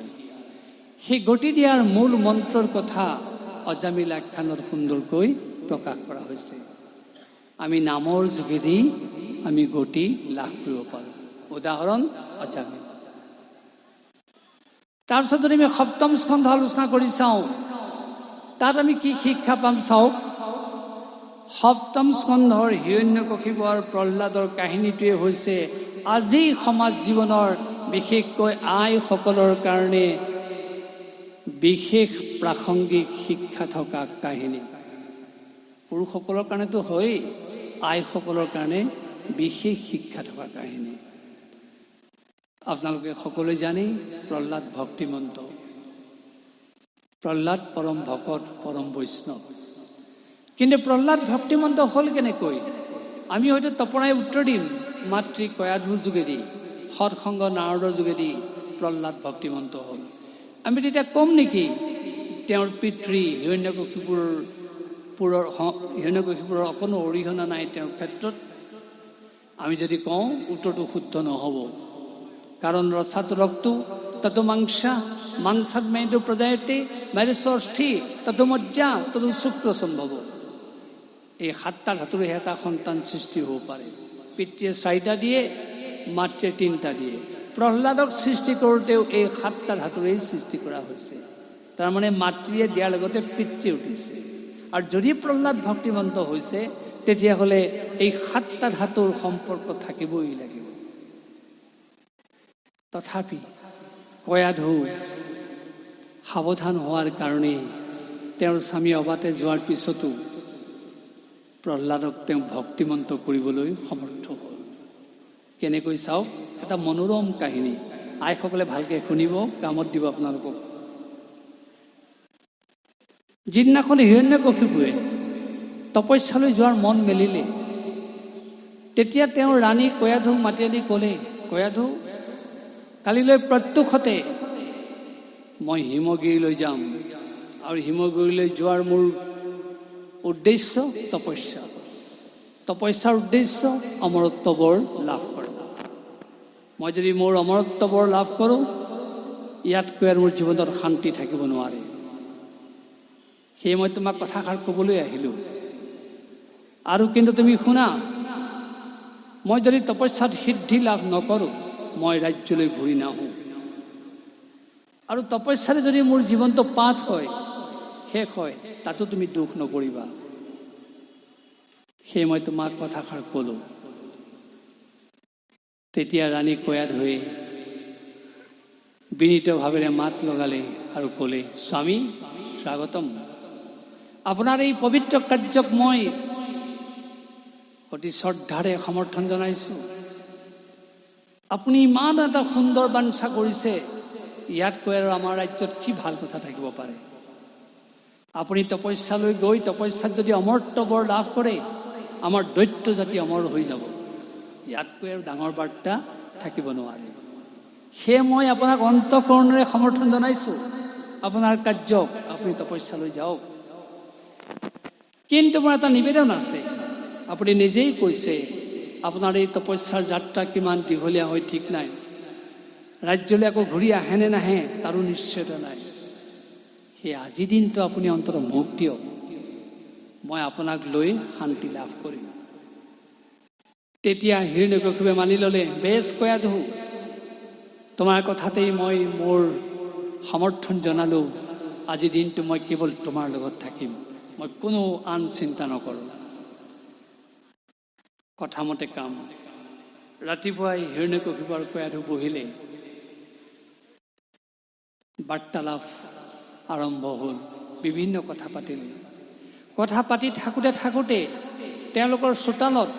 সেই গতি দিয়াৰ মূল মন্ত্ৰৰ কথা অজামিল আখ্যানত সুন্দৰকৈ প্ৰকাশ কৰা হৈছে। আমি নামৰ যোগেদি আমি গতি লাভ কৰিব পাৰোঁ। উদাহৰণ অজামিল। তাৰপিছত যদি আমি সপ্তম স্কন্ধ আলোচনা কৰি চাওঁ, তাত আমি কি শিক্ষা পাম চাওক। সপ্তম স্কন্ধৰ হিৰণ্যকশিপু আৰু প্ৰহ্লাদৰ কাহিনীটোৱে হৈছে আজি সমাজ জীৱনৰ বিশেষকৈ আইসকলৰ কাৰণে বিশেষ প্ৰাসংগিক শিক্ষা থকা কাহিনী। পুৰুষসকলৰ কাৰণেতো হয়েই, আইসকলৰ কাৰণে বিশেষ শিক্ষা থকা কাহিনী। আপোনালোকে সকলোৱে জানে প্ৰহ্লাদ ভক্তিমন্ত, প্ৰহ্লাদ পৰম ভকত, পৰম বৈষ্ণৱ। কিন্তু প্ৰহ্লাদ ভক্তিমন্ত হ'ল কেনেকৈ? আমি হয়তো তপৰাই উত্তৰ দিম, মাতৃ কয়াধুৰ যোগেদি, সৎসংগ নাৰদৰ যোগেদি প্ৰহ্লাদ ভক্তিমন্ত হ'ল। আমি তেতিয়া ক'ম নেকি তেওঁৰ পিতৃ হিৰণ্যকশিপুৰৰ অকণো অৰিহণা নাই তেওঁৰ ক্ষেত্ৰত? আমি যদি কওঁ, উত্তৰটো শুদ্ধ নহ'ব। কাৰণ ৰসাত ৰক্তু ততো মাংসা, মাংসাত মেদু প্ৰজায়তে, মেৰুষষ্ঠি ততো মজ্জা ততো শুক্ৰ সম্ভৱ। এই সাতটা ধাতুৰে এটা সন্তান সৃষ্টি হ'ব পাৰে। পিতৃয়ে 4টা দিয়ে, মাতৃয়ে 3টা দিয়ে। প্ৰহ্লাদক সৃষ্টি কৰোঁতেও এই 7টা ধাতুৰেই সৃষ্টি কৰা হৈছে। তাৰমানে মাতৃয়ে দিয়াৰ লগতে পিতৃয়ে উঠিছে। আৰু যদি প্ৰহ্লাদ ভক্তিমন্ত হৈছে, তেতিয়াহ'লে এই 7টা ধাতুৰ সম্পৰ্ক থাকিবই লাগিব। তথাপি কয়াধু সাৱধান হোৱাৰ কাৰণে তেওঁৰ স্বামী অবাতে যোৱাৰ পিছতো প্ৰহ্লাদক তেওঁ ভক্তিমন্ত কৰিবলৈ সমৰ্থ হ'ল। কেনেকৈ চাওক, এটা মনোৰম কাহিনী। আইসকলে ভালকৈ শুনিব, কামত দিব আপোনালোকক। যিদিনাখন হিৰণ্যকশিপুৱে তপস্যালৈ যোৱাৰ মন মেলিলে, তেতিয়া তেওঁ ৰাণী কয়াধুক মাতি আনি ক'লে, কয়াধু, কালিলৈ প্ৰত্যুষতে মই হিমগিৰিলৈ যাম, আৰু হিমগিৰিলৈ যোৱাৰ মোৰ উদ্দেশ্য তপস্যা। তপস্যাৰ উদ্দেশ্য অমৰত্ব বৰ লাভ কৰা। মই যদি মোৰ অমৰত্ব বৰ লাভ কৰোঁ, ইয়াতকৈ আৰু মোৰ জীৱনত শান্তি থাকিব নোৱাৰে। সেয়ে মই তোমাক কথাষাৰ ক'বলৈ আহিলোঁ। আৰু কিন্তু তুমি শুনা, মই যদি তপস্যাত সিদ্ধি লাভ নকৰোঁ, মই ৰাজ্যলৈ ঘূৰি নাহোঁ। আৰু তপস্যাৰে যদি মোৰ জীৱনটো পাঠ হয়, শেষ হয়, তাতো তুমি দুখ নকৰিবা। সেয়ে মই তোমাক কথাষাৰ ক'লোঁ। তেতিয়া ৰাণী কয়াত হৈ বিনীতভাৱেৰে মাত লগালে আৰু ক'লে, স্বামী স্বাগতম। আপোনাৰ এই পবিত্ৰ কাৰ্যক মই অতি শ্ৰদ্ধাৰে সমৰ্থন জনাইছোঁ। আপুনি ইমান এটা সুন্দৰ বাঞ্ছা কৰিছে, ইয়াতকৈ আৰু আমাৰ ৰাজ্যত কি ভাল কথা থাকিব পাৰে? আপুনি তপস্যালৈ গৈ তপস্যাত যদি অমৰ্ত্য বৰ লাভ কৰে, আমাৰ দৈত্য জাতি অমৰ হৈ যাব। ইয়াতকৈ আৰু ডাঙৰ বাৰ্তা থাকিব নোৱাৰে। সেয়ে মই আপোনাক অন্তঃকৰণেৰে সমৰ্থন জনাইছোঁ। আপোনাৰ কাৰ্যক আপুনি তপস্যালৈ যাওক। কিন্তু মোৰ এটা নিবেদন আছে। আপুনি নিজেই কৈছে আপোনাৰ এই তপস্যাৰ যাত্ৰা কিমান দীঘলীয়া হয় ঠিক নাই। ৰাজ্যলৈ আকৌ ঘূৰি আহে নে নাহে তাৰো নিশ্চয়তা নাই। সেই আজি দিনটো আপুনি অন্তত মোক দিয়ক, মই আপোনাক লৈ শান্তি লাভ কৰিম। তেতিয়া হিৰণ্যকশিপুৱে মানি ল'লে, বেছ কয়াধু, তোমাৰ কথাতেই মই মোৰ সমৰ্থন জনালোঁ। আজি দিনটো মই কেৱল তোমাৰ লগত থাকিম, মই কোনো আন চিন্তা নকৰোঁ। কথামতে কাম। ৰাতিপুৱাই হিৰণ্যকশিপু আৰু কয়াধু বহিলে। বাৰ্তালাপ আৰম্ভ হ'ল। বিভিন্ন কথা পাতিলে। কথা পাতি থাকোঁতে থাকোঁতে তেওঁলোকৰ চোতালত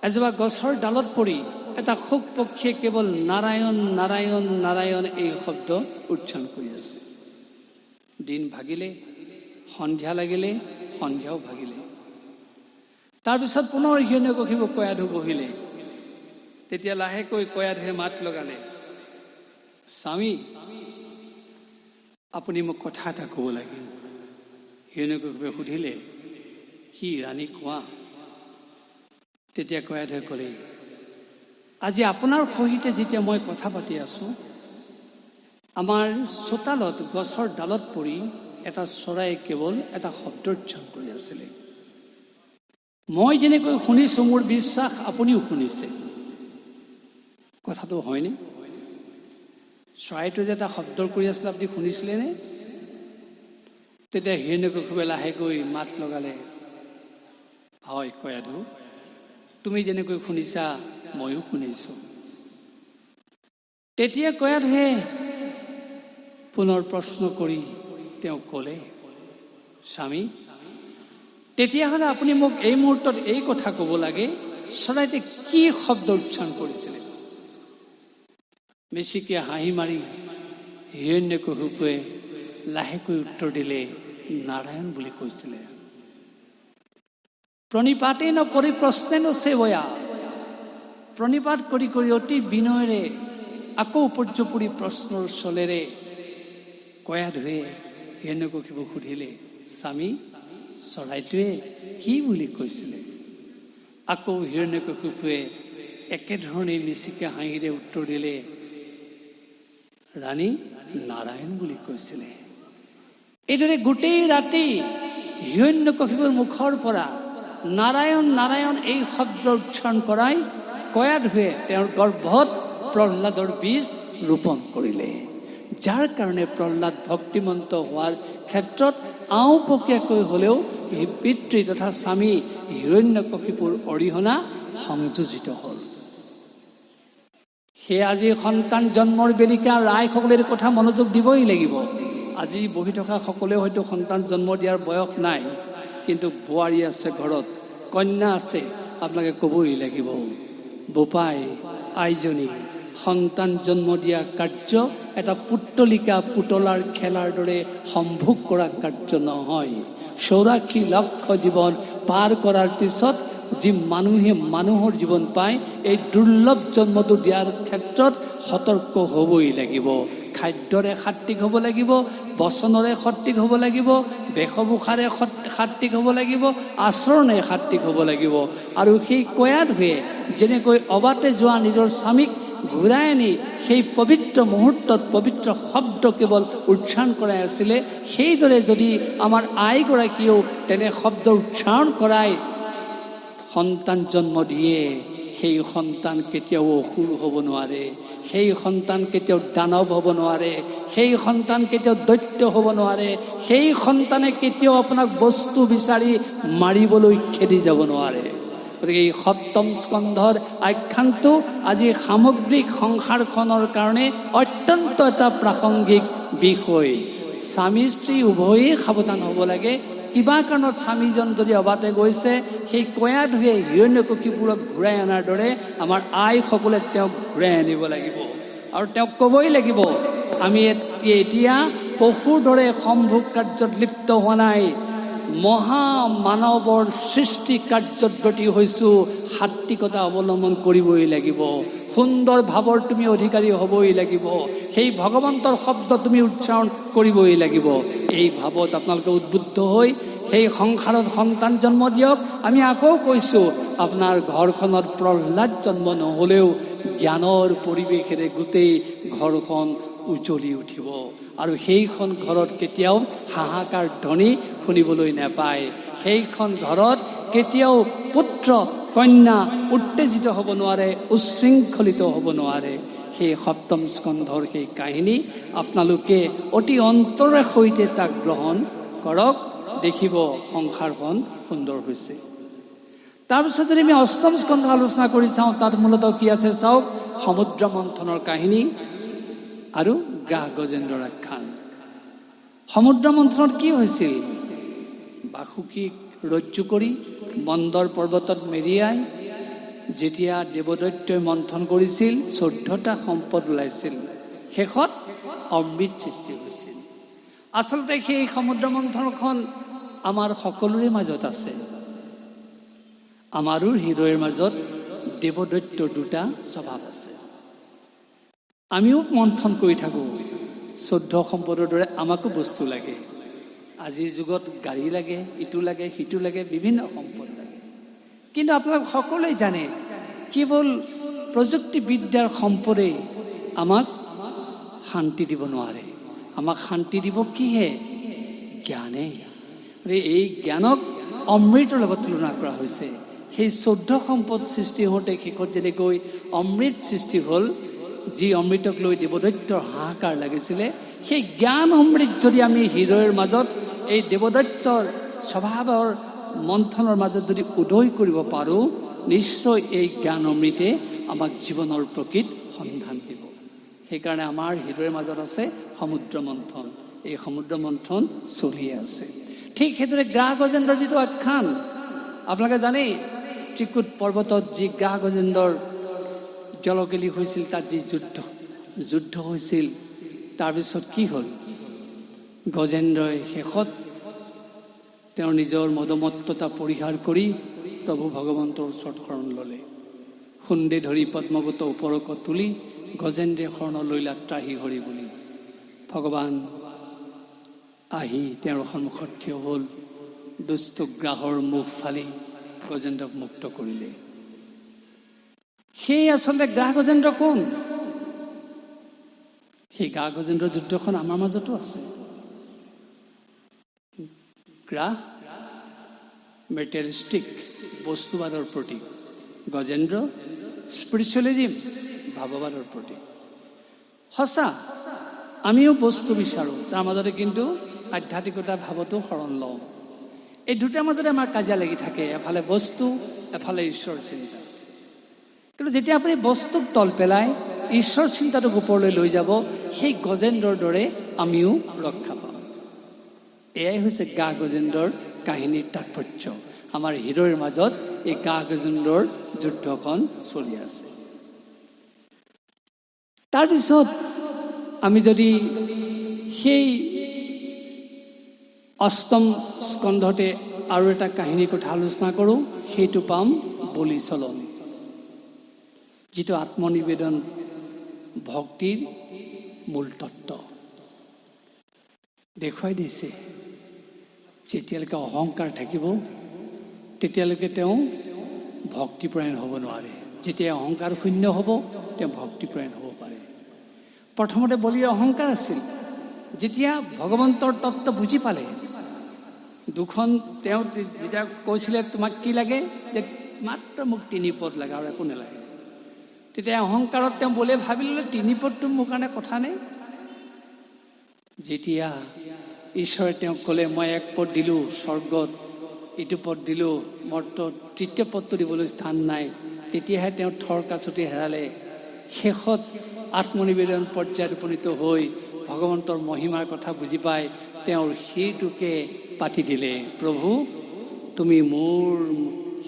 এজোপা গছৰ ডালত পৰি এটা শুক পক্ষীয়ে কেৱল নাৰায়ণ নাৰায়ণ নাৰায়ণ এই শব্দ উচ্চাৰণ কৰি আছে। দিন ভাগিলে, সন্ধিয়া লাগিলে, সন্ধিয়াও ভাগিলে। তাৰপিছত পুনৰ হিৰণ্যকশিপু কয়াধু বহিলে। তেতিয়া লাহেকৈ কয়াধুৱে মাত লগালে, স্বামী আপুনি মোক কথা এটা ক'ব লাগে। হিৰণ্যকশিপুৱে সুধিলে, কি ৰাণী কোৱা? তেতিয়া কয়াধুৱে ক'লে, আজি আপোনাৰ সহিতে যেতিয়া মই কথা পাতি আছোঁ, আমাৰ চোতালত গছৰ ডালত পৰি এটা চৰাই কেৱল এটা শব্দ উচ্চাৰণ কৰি আছিলে। মই যেনেকৈ শুনিছোঁ, মোৰ বিশ্বাস আপুনিও শুনিছে। কথাটো হয়নে? চৰাইটো যে এটা শব্দ কৰি আছিলে, আপুনি শুনিছিলেনে? তেতিয়া হিৰণ্যকশিপুৱে লাহেকৈ মাত লগালে, হয় কয়াধু, তুমি যেনেকৈ শুনিছা ময়ো শুনিছোঁ। তেতিয়া কয়াধুৱে পুনৰ প্ৰশ্ন কৰি তেওঁ ক'লে, স্বামী তেতিয়াহ'লে আপুনি মোক এই মুহূৰ্তত এই কথা ক'ব লাগে, চৰাইটোৱে কি শব্দ উচ্চাৰণ কৰিছিলে? মিচিকে হাঁহি মাৰি হিৰণ্যকশিপুৱে লাহেকৈ উত্তৰ দিলে, নাৰায়ণ বুলি কৈছিলে। প্ৰণিপাতেন পৰিপ্ৰশ্নেন সেৱয়া, প্ৰণিপাত কৰি কৰি অতি বিনয়েৰে আকৌ উপৰ্যুপৰি প্ৰশ্নৰ চলেৰে কয়াধুৱে হিৰণ্যকশিপুক সুধিলে, স্বামী চৰাইটোৱে কি বুলি কৈছিলে? আকৌ হিৰণ্যকশিপুৱে একেধৰণে মিচিকে হাঁহিৰে উত্তৰ দিলে, ৰাণী নাৰায়ণ বুলি কৈছিলে। এইদৰে গোটেই ৰাতি হিৰণ্যকশিপুৰ মুখৰ পৰা নাৰায়ণ নাৰায়ণ এই শব্দ উচ্চাৰণ কৰাই কয়াধুৱে তেওঁৰ গৰ্ভত প্ৰহ্লাদৰ বীজ ৰোপণ কৰিলে। যাৰ কাৰণে প্ৰহ্লাদ ভক্তিমন্ত হোৱাৰ ক্ষেত্ৰত আওপকীয়াকৈ হ'লেও এই পিতৃ তথা স্বামী হিৰণ্যকশিপুৰ অৰিহণা সংযোজিত হ'ল। সেয়ে আজি সন্তান জন্মৰ বেলিকা ৰাইসকলৰ কথা মনোযোগ দিবই লাগিব। আজি বহি থকা সকলেও হয়তো সন্তান জন্ম দিয়াৰ বয়স নাই, কিন্তু বোৱাৰী আছে ঘৰত, কন্যা আছে, আপোনালোকে ক'বই লাগিব, বোপাই আইজনী সন্তান জন্ম দিয়া কাৰ্য এটা পুতলিকা পুতলাৰ খেলাৰ দৰে সম্ভোগ কৰা কাৰ্য নহয়। 84 লক্ষ জীৱন পাৰ কৰাৰ পিছত যি মানুহে মানুহৰ জীৱন পায়, এই দুৰ্লভ জন্মটো দিয়াৰ ক্ষেত্ৰত সতৰ্ক হ'বই লাগিব। খাদ্যৰে সাত্বিক হ'ব লাগিব, বচনৰে সাত্বিক হ'ব লাগিব, বেশভূষাৰে সাত্বিক হ'ব লাগিব, আচৰণে সাত্বিক হ'ব লাগিব। আৰু সেই কয়া ধুৱে যেনেকৈ অবাতে যোৱা নিজৰ স্বামীক ঘূৰাই আনি সেই পবিত্ৰ মুহূৰ্তত পবিত্ৰ শব্দ কেৱল উচ্চাৰণ কৰাই আছিলে, সেইদৰে যদি আমাৰ আইগৰাকীয়েও তেনে শব্দ উচ্চাৰণ কৰাই সন্তান জন্ম দিয়ে, সেই সন্তান কেতিয়াও অসুৰ হ'ব নোৱাৰে, সেই সন্তান কেতিয়াও দানৱ হ'ব নোৱাৰে, সেই সন্তান কেতিয়াও দৈত্য হ'ব নোৱাৰে, সেই সন্তানে কেতিয়াও আপোনাক বস্তু বিচাৰি মাৰিবলৈ খেদি যাব নোৱাৰে। গতিকে এই সপ্তম স্কন্ধৰ আখ্যানটো আজি সামগ্ৰিক সংসাৰখনৰ কাৰণে অত্যন্ত এটা প্ৰাসংগিক বিষয়। স্বামী স্ত্ৰী উভয়েই সাৱধান হ'ব লাগে। কিবা কাৰণত স্বামীজন যদি অবাতে গৈছে, সেই কয়া ধুৱে হিৰণ্যকশিপুৰক ঘূৰাই অনাৰ দৰে আমাৰ আইসকলে তেওঁক ঘূৰাই আনিব লাগিব। আৰু তেওঁক ক'বই লাগিব, আমি এতিয়া পশুৰ দৰে সম্ভোগ কাৰ্যত লিপ্ত হোৱা নাই, মহামানৱৰ সৃষ্টি কাৰ্যত ব্ৰতী হৈছোঁ, সাত্বিকতা অৱলম্বন কৰিবই লাগিব, সুন্দৰ ভাৱৰ তুমি অধিকাৰী হ'বই লাগিব, সেই ভগৱন্তৰ শব্দ তুমি উচ্চাৰণ কৰিবই লাগিব। এই ভাৱত আপোনালোকে উদ্বুদ্ধ হৈ সেই সংসাৰত সন্তান জন্ম দিয়ক। আমি আকৌ কৈছোঁ, আপোনাৰ ঘৰখনত প্ৰহ্লাদ জন্ম নহ'লেও জ্ঞানৰ পৰিৱেশেৰে গোটেই ঘৰখন উজ্বলি উঠিব। আৰু সেইখন ঘৰত কেতিয়াও হাহাকাৰ ধ্বনি শুনিবলৈ নাপায়। সেইখন ঘৰত কেতিয়াও পুত্ৰ কন্যা উত্তেজিত হ'ব নোৱাৰে, উচ্ছৃংখলিত হ'ব নোৱাৰে। সেই সপ্তম স্কন্ধৰ সেই কাহিনী আপোনালোকে অতি অন্তৰৰ সৈতে তাক গ্ৰহণ কৰক, দেখিব সংসাৰখন সুন্দৰ হৈছে। তাৰপিছত যদি আমি অষ্টম স্কন্ধ আলোচনা কৰি চাওঁ, তাত মূলতঃ কি আছে চাওক, সমুদ্ৰ মন্থনৰ কাহিনী আৰু গ্ৰাহ গজেন্দ্ৰৰ আখ্যান। সমুদ্ৰ মন্থনত কি হৈছিল? বাসুকীক ৰজ্জু কৰি মন্দৰ পৰ্বতত মেৰিয়াই যেতিয়া দেৱদৈত্যই মন্থন কৰিছিল, 14টা সম্পদ ওলাইছিল, শেষত অমৃত সৃষ্টি হৈছিল। আচলতে সেই সমুদ্ৰ মন্থনখন আমাৰ সকলোৰে মাজত আছে। আমাৰো হৃদয়ৰ মাজত দেৱদৈত্যৰ দুটা স্বভাৱ আছে। আমিও মন্থন কৰি থাকোঁ, 14 সম্পদৰ দৰে আমাকো বস্তু লাগে। আজিৰ যুগত গাড়ী লাগে, ইটো লাগে, সিটো লাগে, বিভিন্ন সম্পদ লাগে। কিন্তু আপোনালোক সকলোৱে জানে, কেৱল প্ৰযুক্তিবিদ্যাৰ সম্পদে আমাক শান্তি দিব নোৱাৰে। আমাক শান্তি দিব কিহে? জ্ঞানে। এই জ্ঞানক অমৃতৰ লগত তুলনা কৰা হৈছে। সেই 14 সম্পদ সৃষ্টি হওঁতে শেষত যেনেকৈ অমৃত সৃষ্টি হ'ল, যি অমৃতক লৈ দেৱদৈত্যৰ হাহাকাৰ লাগিছিলে, সেই জ্ঞান অমৃত যদি আমি হৃদয়ৰ মাজত এই দেৱদৈত্যৰ স্বভাৱৰ মন্থনৰ মাজত যদি উদয় কৰিব পাৰোঁ, নিশ্চয় এই জ্ঞান অমৃতে আমাক জীৱনৰ প্ৰকৃত সন্ধান দিব। সেইকাৰণে আমাৰ হৃদয়ৰ মাজত আছে সমুদ্ৰ মন্থন। এই সমুদ্ৰ মন্থন চলি আছে। ঠিক সেইদৰে গ্ৰাহ গজেন্দ্ৰৰ যিটো আখ্যান, আপোনালোকে জানে, ত্ৰিকুট পৰ্বতত যি গ্ৰাহ গজেন্দ্ৰৰ জলকেলি হৈছিল, তাত যি যুদ্ধ হৈছিল, তাৰপিছত কি হ'ল? গজেন্দ্ৰই শেষত তেওঁৰ নিজৰ মদমত্ততা পৰিহাৰ কৰি প্ৰভু ভগৱন্তৰ ওচৰত শৰণ ল'লে। সুন্দে ধৰি পদ্মৱত ওপৰক তুলি গজেন্দ্ৰে শৰণ লৈলা ত্ৰাহি হৰি বুলি। ভগৱান আহি তেওঁৰ সন্মুখত থিয় হ'ল, দুষ্ট গ্ৰাহৰ মুখ ফালি গজেন্দ্ৰক মুক্ত কৰিলে। সেই আচলতে গ্ৰাহ গজেন্দ্ৰ কোন? সেই গ্ৰাহ গজেন্দ্ৰ যুদ্ধখন আমাৰ মাজতো আছে। গ্ৰাহ মেটেৰিয়েলিষ্টিক, বস্তুবাদৰ প্ৰতীক। গজেন্দ্ৰ স্পিৰিচুৱেলিজিম, ভাৱবাদৰ প্ৰতীক। সঁচা, আমিও বস্তু বিচাৰোঁ, তাৰ মাজতে কিন্তু আধ্যাত্মিকতা ভাৱতো শৰণ লওঁ। এই দুটাৰ মাজতে আমাৰ কাজিয়া লাগি থাকে, এফালে বস্তু, এফালে ঈশ্বৰ চিন্তা। কিন্তু যেতিয়া আপুনি বস্তুক তল পেলাই ঈশ্বৰ চিন্তাটোক ওপৰলৈ লৈ যাব, সেই গজেন্দ্ৰৰ দৰে আমিও ৰক্ষা পাম। এয়াই হৈছে গ্ৰাহ গজেন্দ্ৰৰ কাহিনীৰ তাৎপৰ্য। আমাৰ হৃদয়ৰ মাজত এই গ্ৰাহ গজেন্দ্ৰৰ যুদ্ধখন চলি আছে। তাৰপিছত আমি যদি সেই অষ্টম স্কন্ধতে আৰু এটা কাহিনীৰ কথা আলোচনা কৰোঁ, সেইটো পাম বলিচলন, যিটো আত্মনিবেদন ভক্তিৰ মূল তত্ত্ব দেখুৱাই দিছে। যেতিয়ালৈকে অহংকাৰ থাকিব তেতিয়ালৈকে তেওঁ ভক্তিপৰায়ণ হ'ব নোৱাৰে। যেতিয়া অহংকাৰ শূন্য হ'ব তেওঁ ভক্তিপৰায়ণ হ'ব পাৰে। প্ৰথমতে বলিৰ অহংকাৰ আছিল। যেতিয়া ভগৱন্তৰ তত্ত্ব বুজি পালে, দুখন তেওঁ যেতিয়া কৈছিলে তোমাক কি লাগে, যে মাত্ৰ মোক 3 পদ লাগে আৰু একো নালাগে, তেতিয়া অহংকাৰত তেওঁ বলিয়ে ভাবি ল'লে 3 পদটো মোৰ কাৰণে কথা নাই। যেতিয়া ঈশ্বৰে তেওঁক ক'লে মই 1 পদ দিলোঁ স্বৰ্গত, ইটো পদ দিলোঁ, মোৰ তো 3য় পদটো দিবলৈ স্থান নাই, তেতিয়াহে তেওঁ থৰ কাছতি হেৰালে। শেষত আত্মনিবেদন পৰ্যায়ত উপনীত হৈ ভগৱন্তৰ মহিমাৰ কথা বুজি পাই তেওঁৰ শিৰটোকে পাতি দিলে। প্ৰভু তুমি মোৰ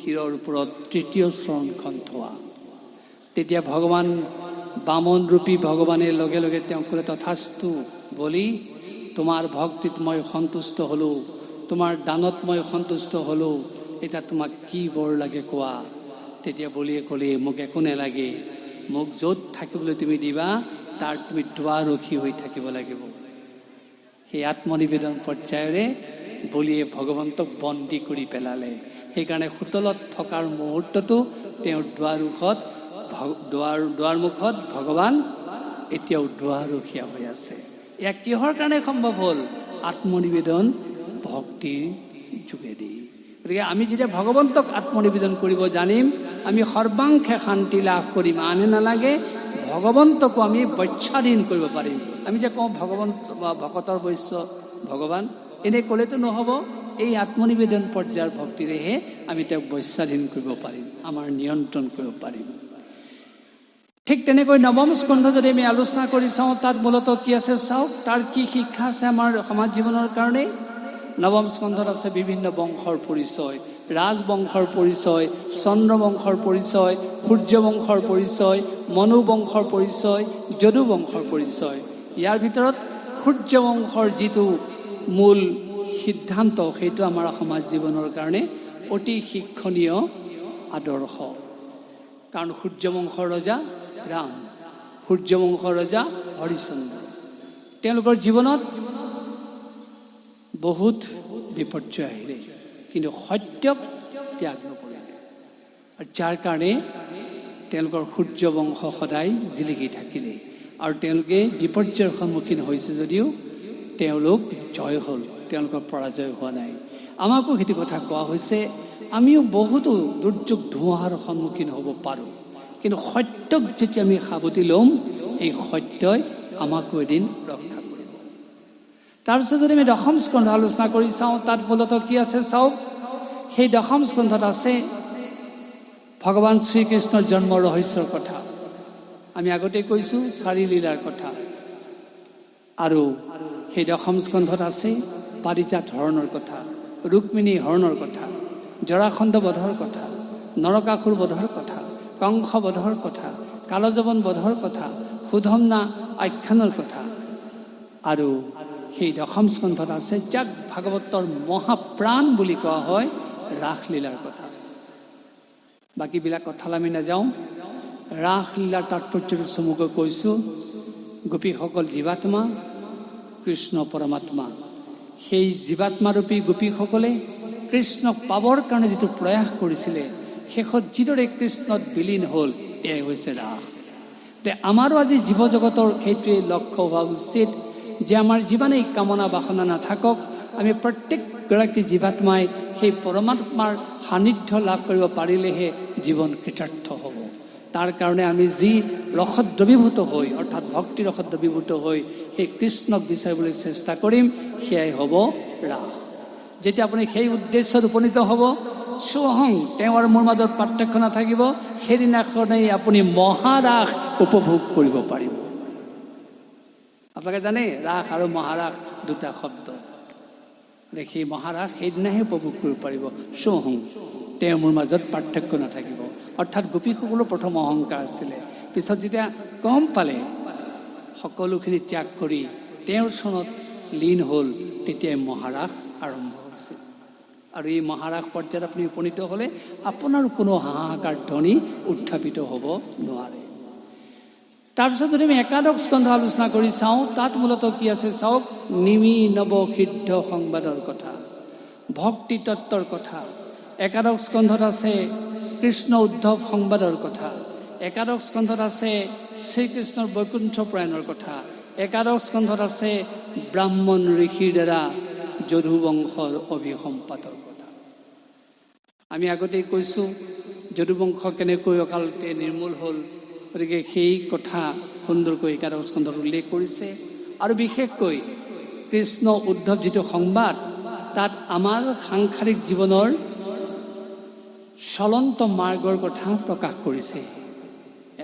শিৰৰ ওপৰত 3য় চৰণখন থোৱা। তেতিয়া ভগৱান বামন ৰূপী ভগৱানে লগে লগে তেওঁক ক'লে তথাস্তু বলি, তোমাৰ ভক্তিত মই সন্তুষ্ট হ'লোঁ, তোমাৰ দানত মই সন্তুষ্ট হ'লোঁ, এতিয়া তোমাক কি বৰ লাগে কোৱা। তেতিয়া বলিয়ে ক'লে মোক একো নালাগে, মোক য'ত থাকিবলৈ তুমি দিবা তাৰ তুমি দুৱাৰৰখী হৈ থাকিব লাগিব। সেই আত্মনিবেদন পৰ্যায়েৰে বলিয়ে ভগৱন্তক বন্দী কৰি পেলালে। সেইকাৰণে হোটেলত থকাৰ মুহূৰ্ততো তেওঁৰ দুৱাৰমুখত ভগৱান এতিয়াও দুৱাৰৰখীয়া হৈ আছে। এয়া কিহৰ কাৰণে সম্ভৱ হ'ল? আত্মনিবেদন ভক্তিৰ যোগেদি। গতিকে আমি যেতিয়া ভগৱন্তক আত্মনিবেদন কৰিব জানিম, আমি সৰ্বাংশে শান্তি লাভ কৰিম। আনে নালাগে, ভগৱন্তকো আমি বৈচ্ছাধীন কৰিব পাৰিম। আমি যে কওঁ ভগৱন্ত বা ভকতৰ বৈশ্য ভগৱান, এনে ক'লেতো নহ'ব। এই আত্মনিবেদন পৰ্যায়ৰ ভক্তিৰেহে আমি তেওঁক বৈচ্ছাধীন কৰিব পাৰিম, আমাৰ নিয়ন্ত্ৰণ কৰিব পাৰিম। ঠিক তেনেকৈ 9ম স্কন্ধ যদি আমি আলোচনা কৰি চাওঁ, তাত মূলতঃ কি আছে চাওক, তাৰ কি শিক্ষা আছে আমাৰ সমাজ জীৱনৰ কাৰণে। 9ম স্কন্ধত আছে বিভিন্ন বংশৰ পৰিচয়, ৰাজবংশৰ পৰিচয়, চন্দ্ৰবংশৰ পৰিচয়, সূৰ্যবংশৰ পৰিচয়, মনু বংশৰ পৰিচয়, যদু বংশৰ পৰিচয়। ইয়াৰ ভিতৰত সূৰ্যবংশৰ যিটো মূল সিদ্ধান্ত, সেইটো আমাৰ সমাজ জীৱনৰ কাৰণে অতি শিক্ষণীয় আদৰ্শ। কাৰণ সূৰ্যবংশৰ ৰজা ৰাম, সূৰ্যবংশৰ ৰজা হৰিশ্চন্দ্ৰ, তেওঁলোকৰ জীৱনত বহুত বিপৰ্যয় আহিলে, কিন্তু সত্যক ত্যাগ নকৰিলে। আৰু যাৰ কাৰণে তেওঁলোকৰ সূৰ্যবংশ সদায় জিলিকি থাকিলে। আৰু তেওঁলোকে বিপৰ্যয়ৰ সন্মুখীন হৈছে যদিও তেওঁলোক জয় হ'ল, তেওঁলোকৰ পৰাজয় হোৱা নাই। আমাকো সেইটো কথা কোৱা হৈছে, আমিও বহুতো দুৰ্যোগ ধুমুহাৰ সন্মুখীন হ'ব পাৰোঁ, কিন্তু সত্যক যেতিয়া আমি সাৱটি ল'ম, এই সত্যই আমাকো এদিন ৰক্ষা কৰিব। তাৰপিছত যদি আমি 10ম স্কন্ধ আলোচনা কৰি চাওঁ, তাত মূলতঃ কি আছে চাওক। সেই 10ম স্কন্ধত আছে ভগৱান শ্ৰীকৃষ্ণৰ জন্ম ৰহস্যৰ কথা। আমি আগতে কৈছোঁ 4 লীলাৰ কথা। আৰু সেই 10ম স্কন্ধত আছে পাৰিজাত হৰণৰ কথা, ৰুক্মিণী হৰণৰ কথা, জৰাসন্ধ বধৰ কথা, নৰকাসুৰ বধৰ কথা, কংস বধৰ কথা, কালযবন বধৰ কথা, সুধম্না আখ্যানৰ কথা। আৰু সেই 10ম স্কন্ধত আছে যাক ভাগৱতৰ মহাপ্ৰাণ বুলি কোৱা হয়, ৰাসলীলাৰ কথা। বাকীবিলাক কথালৈ আমি নাযাওঁ। ৰাসলীলাৰ তাৎপৰ্যটো চমুকৈ কৈছোঁ। গোপীসকল জীৱাত্মা, কৃষ্ণ পৰমাত্মা। সেই জীৱাত্মাৰূপী গোপীসকলে কৃষ্ণক পাবৰ কাৰণে যিটো প্ৰয়াস কৰিছিলে, শেষত যিদৰে কৃষ্ণত বিলীন হ'ল, এয়াই হৈছে ৰাস। আমাৰো আজি জীৱ জগতৰ সেইটোৱে লক্ষ্য হোৱা উচিত যে আমাৰ যিমানেই কামনা বাসনা নাথাকক, আমি প্ৰত্যেকগৰাকী জীৱাত্মাই সেই পৰমাত্মাৰ সান্নিধ্য লাভ কৰিব পাৰিলেহে জীৱন কৃতাৰ্থ হ'ব। তাৰ কাৰণে আমি যি ৰসত দ্ৰৱীভূত হৈ, অৰ্থাৎ ভক্তি ৰসত দ্ৰৱীভূত হৈ সেই কৃষ্ণক বিচাৰিবলৈ চেষ্টা কৰিম, সেয়াই হ'ব ৰাস। যেতিয়া আপুনি সেই উদ্দেশ্যত উপনীত হ'ব, স্বহং তেওঁ আৰু মোৰ মাজত পাৰ্থক্য নাথাকিব, সেইদিনাখনেই আপুনি মহাৰাস উপভোগ কৰিব পাৰিব। আপোনালোকে জানে ৰাস আৰু মহাৰাস দুটা শব্দ। সেই মহাৰাস সেইদিনাহে উপভোগ কৰিব পাৰিব, স্বহং তেওঁ মোৰ মাজত পাৰ্থক্য নাথাকিব। অৰ্থাৎ গোপীসকলৰ প্ৰথম অহংকাৰ আছিলে, পিছত যেতিয়া গম পালে সকলোখিনি ত্যাগ কৰি তেওঁৰ চৰণত লীন হ'ল, তেতিয়াই মহাৰাস আৰম্ভ হৈছিল। আৰু এই মহাৰাস পৰ্যায়ত আপুনি উপনীত হ'লে আপোনাৰ কোনো হাহাকাৰ ধ্বনি উত্থাপিত হ'ব নোৱাৰে। তাৰপিছত যদি আমি একাদশ স্কন্ধ আলোচনা কৰি চাওঁ, তাত মূলত কি আছে চাওক, নিমি নৱ সিদ্ধ সংবাদৰ কথা, ভক্তি তত্ত্বৰ কথা। একাদশ স্কন্ধত আছে কৃষ্ণ উদ্ধৱ সংবাদৰ কথা, একাদশ স্কন্ধত আছে শ্ৰীকৃষ্ণৰ বৈকুণ্ঠ প্ৰয়াণৰ কথা, একাদশ স্কন্ধত আছে ব্ৰাহ্মণ ঋষিৰ দ্বাৰা যদুবংশৰ অভিসম্পাতৰ কথা। আমি আগতেই কৈছোঁ যদুবংশ কেনেকৈ অকালতে নিৰ্মূল হ'ল, গতিকে সেই কথা সুন্দৰকৈ একাদশ স্কন্ধত উল্লেখ কৰিছে। আৰু বিশেষকৈ কৃষ্ণ উদ্ধৱ যিটো সংবাদ, তাত আমাৰ সাংসাৰিক জীৱনৰ চলন্ত মাৰ্গৰ কথা প্ৰকাশ কৰিছে।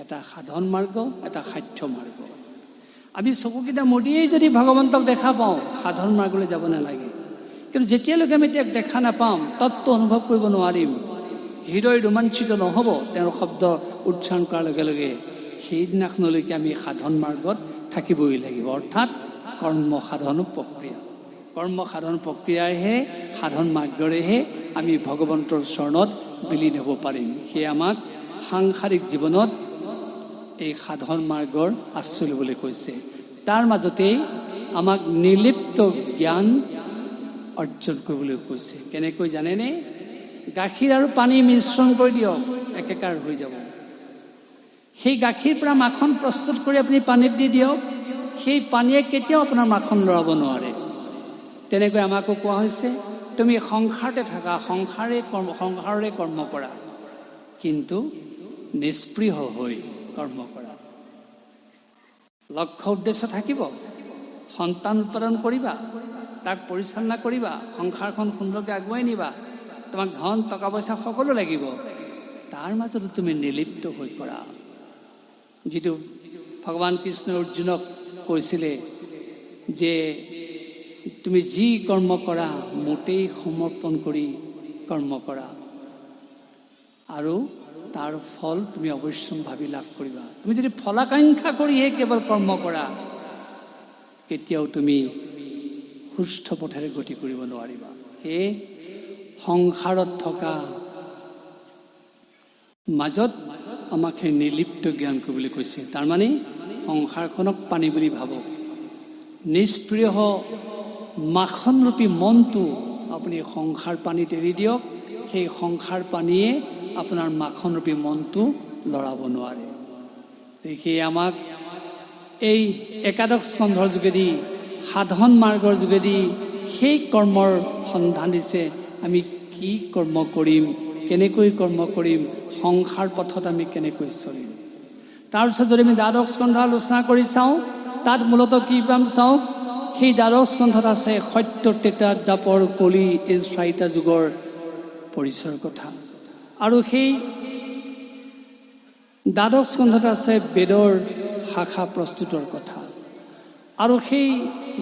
এটা সাধন মাৰ্গ, এটা সাধ্য মাৰ্গ। আমি চকুকেইটা মুদিয়েই যদি ভগৱন্তক দেখা পাওঁ, সাধন মাৰ্গলৈ যাব নালাগে। কিন্তু যেতিয়ালৈকে আমি তেওঁক দেখা নাপাম, তত্ত্ব অনুভৱ কৰিব নোৱাৰিম, হৃদয় ৰোমাঞ্চিত নহ'ব তেওঁৰ শব্দ উচ্চাৰণ কৰাৰ লগে লগে, সেইদিনাখনলৈকে আমি সাধন মাৰ্গত থাকিবই লাগিব। অৰ্থাৎ কৰ্ম সাধন প্ৰক্ৰিয়া, কৰ্ম সাধন প্ৰক্ৰিয়াইহে, সাধন মাৰ্গৰেহে আমি ভগৱন্তৰ চৰণত বিলীন হ'ব পাৰিম। সেয়ে আমাক সাংসাৰিক জীৱনত এই সাধন মাৰ্গৰ আশ্ৰয় ল'বলৈ কৈছে। তাৰ মাজতেই আমাক নিৰ্লিপ্ত জ্ঞান অৰ্জন কৰিবলৈ কৈছে। কেনেকৈ জানেনে? গাখীৰ আৰু পানী মিশ্ৰণ কৰি দিয়ক, একেকাৰ হৈ যাব। সেই গাখীৰ পৰা মাখন প্ৰস্তুত কৰি আপুনি পানীত দি দিয়ক, সেই পানীয়ে কেতিয়াও আপোনাৰ মাখন লৰাব নোৱাৰে। তেনেকৈ আমাকো কোৱা হৈছে, তুমি সংসাৰতে থাকা, সংসাৰৰে কৰ্ম কৰা, কিন্তু নিষ্পৃহ হৈ কৰ্ম কৰা। লক্ষ্য উদ্দেশ্য থাকিব, সন্তান উৎপাদন কৰিবা, তাক পৰিচালনা কৰিবা, সংসাৰখন সুন্দৰকৈ আগুৱাই নিবা, তোমাক ধন টকা পইচা সকলো লাগিব, তাৰ মাজতো তুমি নিৰ্লিপ্ত হৈ কৰা। যিটো ভগৱান কৃষ্ণই অৰ্জুনক কৈছিলে যে তুমি যি কৰ্ম কৰা মোটেই সমৰ্পণ কৰি কৰ্ম কৰা, আৰু তাৰ ফল তুমি অৱশ্যম্ভাৱী লাভ কৰিবা। তুমি যদি ফলাকাংক্ষা কৰিহে কেৱল কৰ্ম কৰা, কেতিয়াও তুমি সুস্থ পথেৰে গতি কৰিব নোৱাৰিবা। সেয়ে সংসাৰত থকা মাজত আমাক সেই নিৰ্লিপ্ত জ্ঞান কৰিবলৈ কৈছে। তাৰমানে সংসাৰখনক পানী বুলি ভাবক, নিষ্প্ৰিয় মাখনৰূপী মনটো আপুনি সংসাৰ পানীত এৰি দিয়ক, সেই সংসাৰ পানীয়ে আপোনাৰ মাখনৰূপী মনটো লৰাব নোৱাৰে। সেয়ে আমাক এই একাদশ স্কন্ধৰ যোগেদি, সাধন মাৰ্গৰ যোগেদি সেই কৰ্মৰ সন্ধান দিছে। আমি কি কৰ্ম কৰিম, কেনেকৈ কৰ্ম কৰিম, সংসাৰ পথত আমি কেনেকৈ চলিম। তাৰপিছত যদি আমি দ্বাদশ স্কন্ধ আলোচনা কৰি চাওঁ, তাত মূলত কি পাম চাওঁ, সেই দ্বাদশ স্কন্ধত আছে সত্য, ত্ৰেতা, দ্বাপৰ, কলি, এই চাৰিটা যুগৰ পৰিচয়ৰ কথা। আৰু সেই দ্বাদশ স্কন্ধত আছে বেদৰ শাখা প্ৰস্তুতৰ কথা। আৰু সেই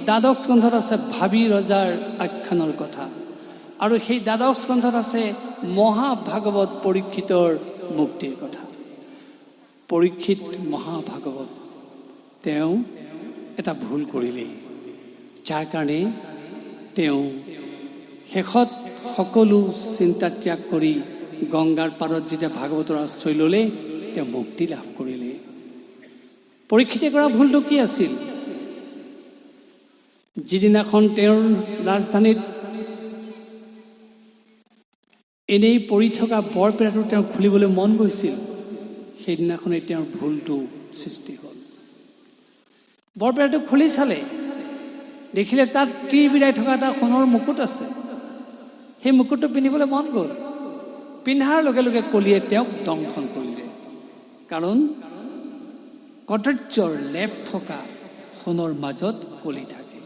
দ্বাদশ স্কন্ধত আছে ভাবি ৰজাৰ আখ্যানৰ কথা। আৰু সেই দ্বাদশ স্কন্ধত আছে মহাভাগৱত পৰীক্ষিতৰ মুক্তিৰ কথা। পৰীক্ষিত মহাভাগৱত তেওঁ এটা ভুল কৰিলে, যাৰ কাৰণে তেওঁ শেষত সকলো চিন্তা ত্যাগ কৰি গংগাৰ পাৰত যেতিয়া ভাগৱতৰ আশ্ৰয় ল'লে, তেওঁ মুক্তি লাভ কৰিলে। পৰীক্ষিতে কৰা ভুলটো কি আছিল? যিদিনাখন তেওঁৰ ৰাজধানীত এনেই পৰি থকা বৰপেটাটো তেওঁ খুলিবলৈ মন গৈছিল, সেইদিনাখনেই তেওঁৰ ভুলটো সৃষ্টি হ'ল। বৰপেটাটো খুলি চালে, দেখিলে তাত তীৰ বিৰাই থকা এটা সোণৰ মুকুট আছে। সেই মুকুটটো পিন্ধিবলৈ মন গ'ল। পিন্ধাৰ লগে লগে কলিয়ে তেওঁক দংশন কৰিলে। কাৰণ কদৰ্যৰ লেপ থকা সোণৰ মাজত কলি থাকে,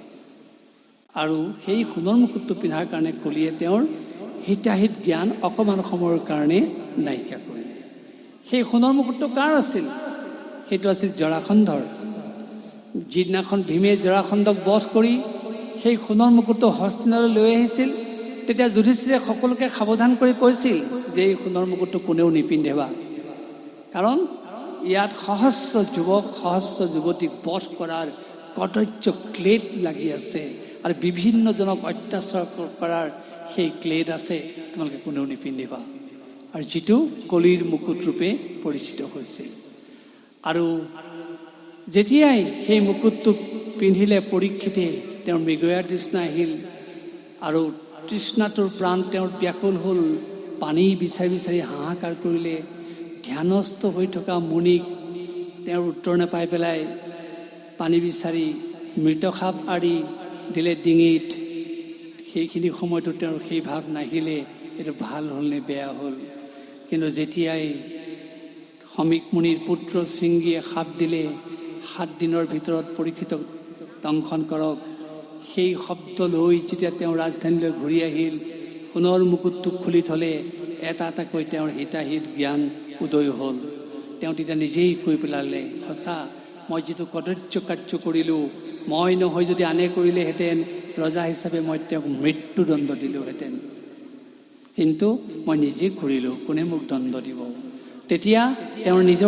আৰু সেই সোণৰ মুকুটটো পিন্ধাৰ কাৰণে কলিয়ে তেওঁৰ হিতাহিত জ্ঞান অকণমান সময়ৰ কাৰণে নাইকিয়া কৰিলে। সেই সোণৰ মুকুটটো কাৰ আছিল? সেইটো আছিল জৰাসন্ধৰ। যিদিনাখন ভীমে জৰাসন্ধক বধ কৰি সেই সোণৰ মুকুটটো হস্তিনালৈ লৈ আহিছিল, তেতিয়া যুধিষ্ঠিৰে সকলোকে সাৱধান কৰি কৈছিল যে এই সোণৰ মুকুটটো কোনেও নিপিন্ধিবা, কাৰণ ইয়াত সহস্ৰ যুৱক, সহস্ৰ যুৱতীক বধ কৰাৰ কদৰ্য ক্লেদ লাগি আছে, আৰু বিভিন্নজনক অত্যাচাৰ কৰাৰ সেই ক্লেদ আছে, তোমালোকে কোনেও নিপিন্ধিবা। আৰু যিটো কলিৰ মুকুট ৰূপে পৰিচিত হৈছিল। আৰু যেতিয়াই সেই মুকুটটো পিন্ধিলে পৰীক্ষিতে তেওঁৰ মৃগয়াৰ তৃষ্ণা আহিল আৰু তৃষ্ণাটোৰ প্ৰাণ তেওঁৰ ব্যাকুল হ'ল। পানী বিচাৰি বিচাৰি হাহাকাৰ কৰিলে। ধ্যানস্থ হৈ থকা মুনিক তেওঁৰ উত্তৰ নাপাই পেলাই পানী বিচাৰি মৃতসাপ আৰি দিলে ডিঙিত। সেইখিনি সময়তো তেওঁৰ সেই ভাৱ নাহিলে এইটো ভাল হ'ল নে বেয়া হ'ল। কিন্তু যেতিয়াই সমীক মুনিৰ পুত্ৰ শৃংগীয়ে সাপ দিলে 7 দিনৰ ভিতৰত পৰীক্ষিতক দংশন কৰক, সেই শব্দ লৈ যেতিয়া তেওঁ ৰাজধানীলৈ ঘূৰি আহিল, সোণৰ মুকুটটো খুলি থলে, এটা এটাকৈ তেওঁৰ হিতাহিত জ্ঞান উদয় হ'ল। তেওঁ তেতিয়া নিজেই কৈ পেলালে, সঁচা মই যিটো কদৰ্য কাৰ্য কৰিলোঁ, মই নহয় যদি আনে কৰিলেহেঁতেন ৰজা হিচাপে মই তেওঁক মৃত্যুদণ্ড দিলোঁহেঁতেন, কিন্তু মই নিজে কৰিলোঁ, কোনে মোক দণ্ড দিব। তেতিয়া তেওঁৰ নিজৰ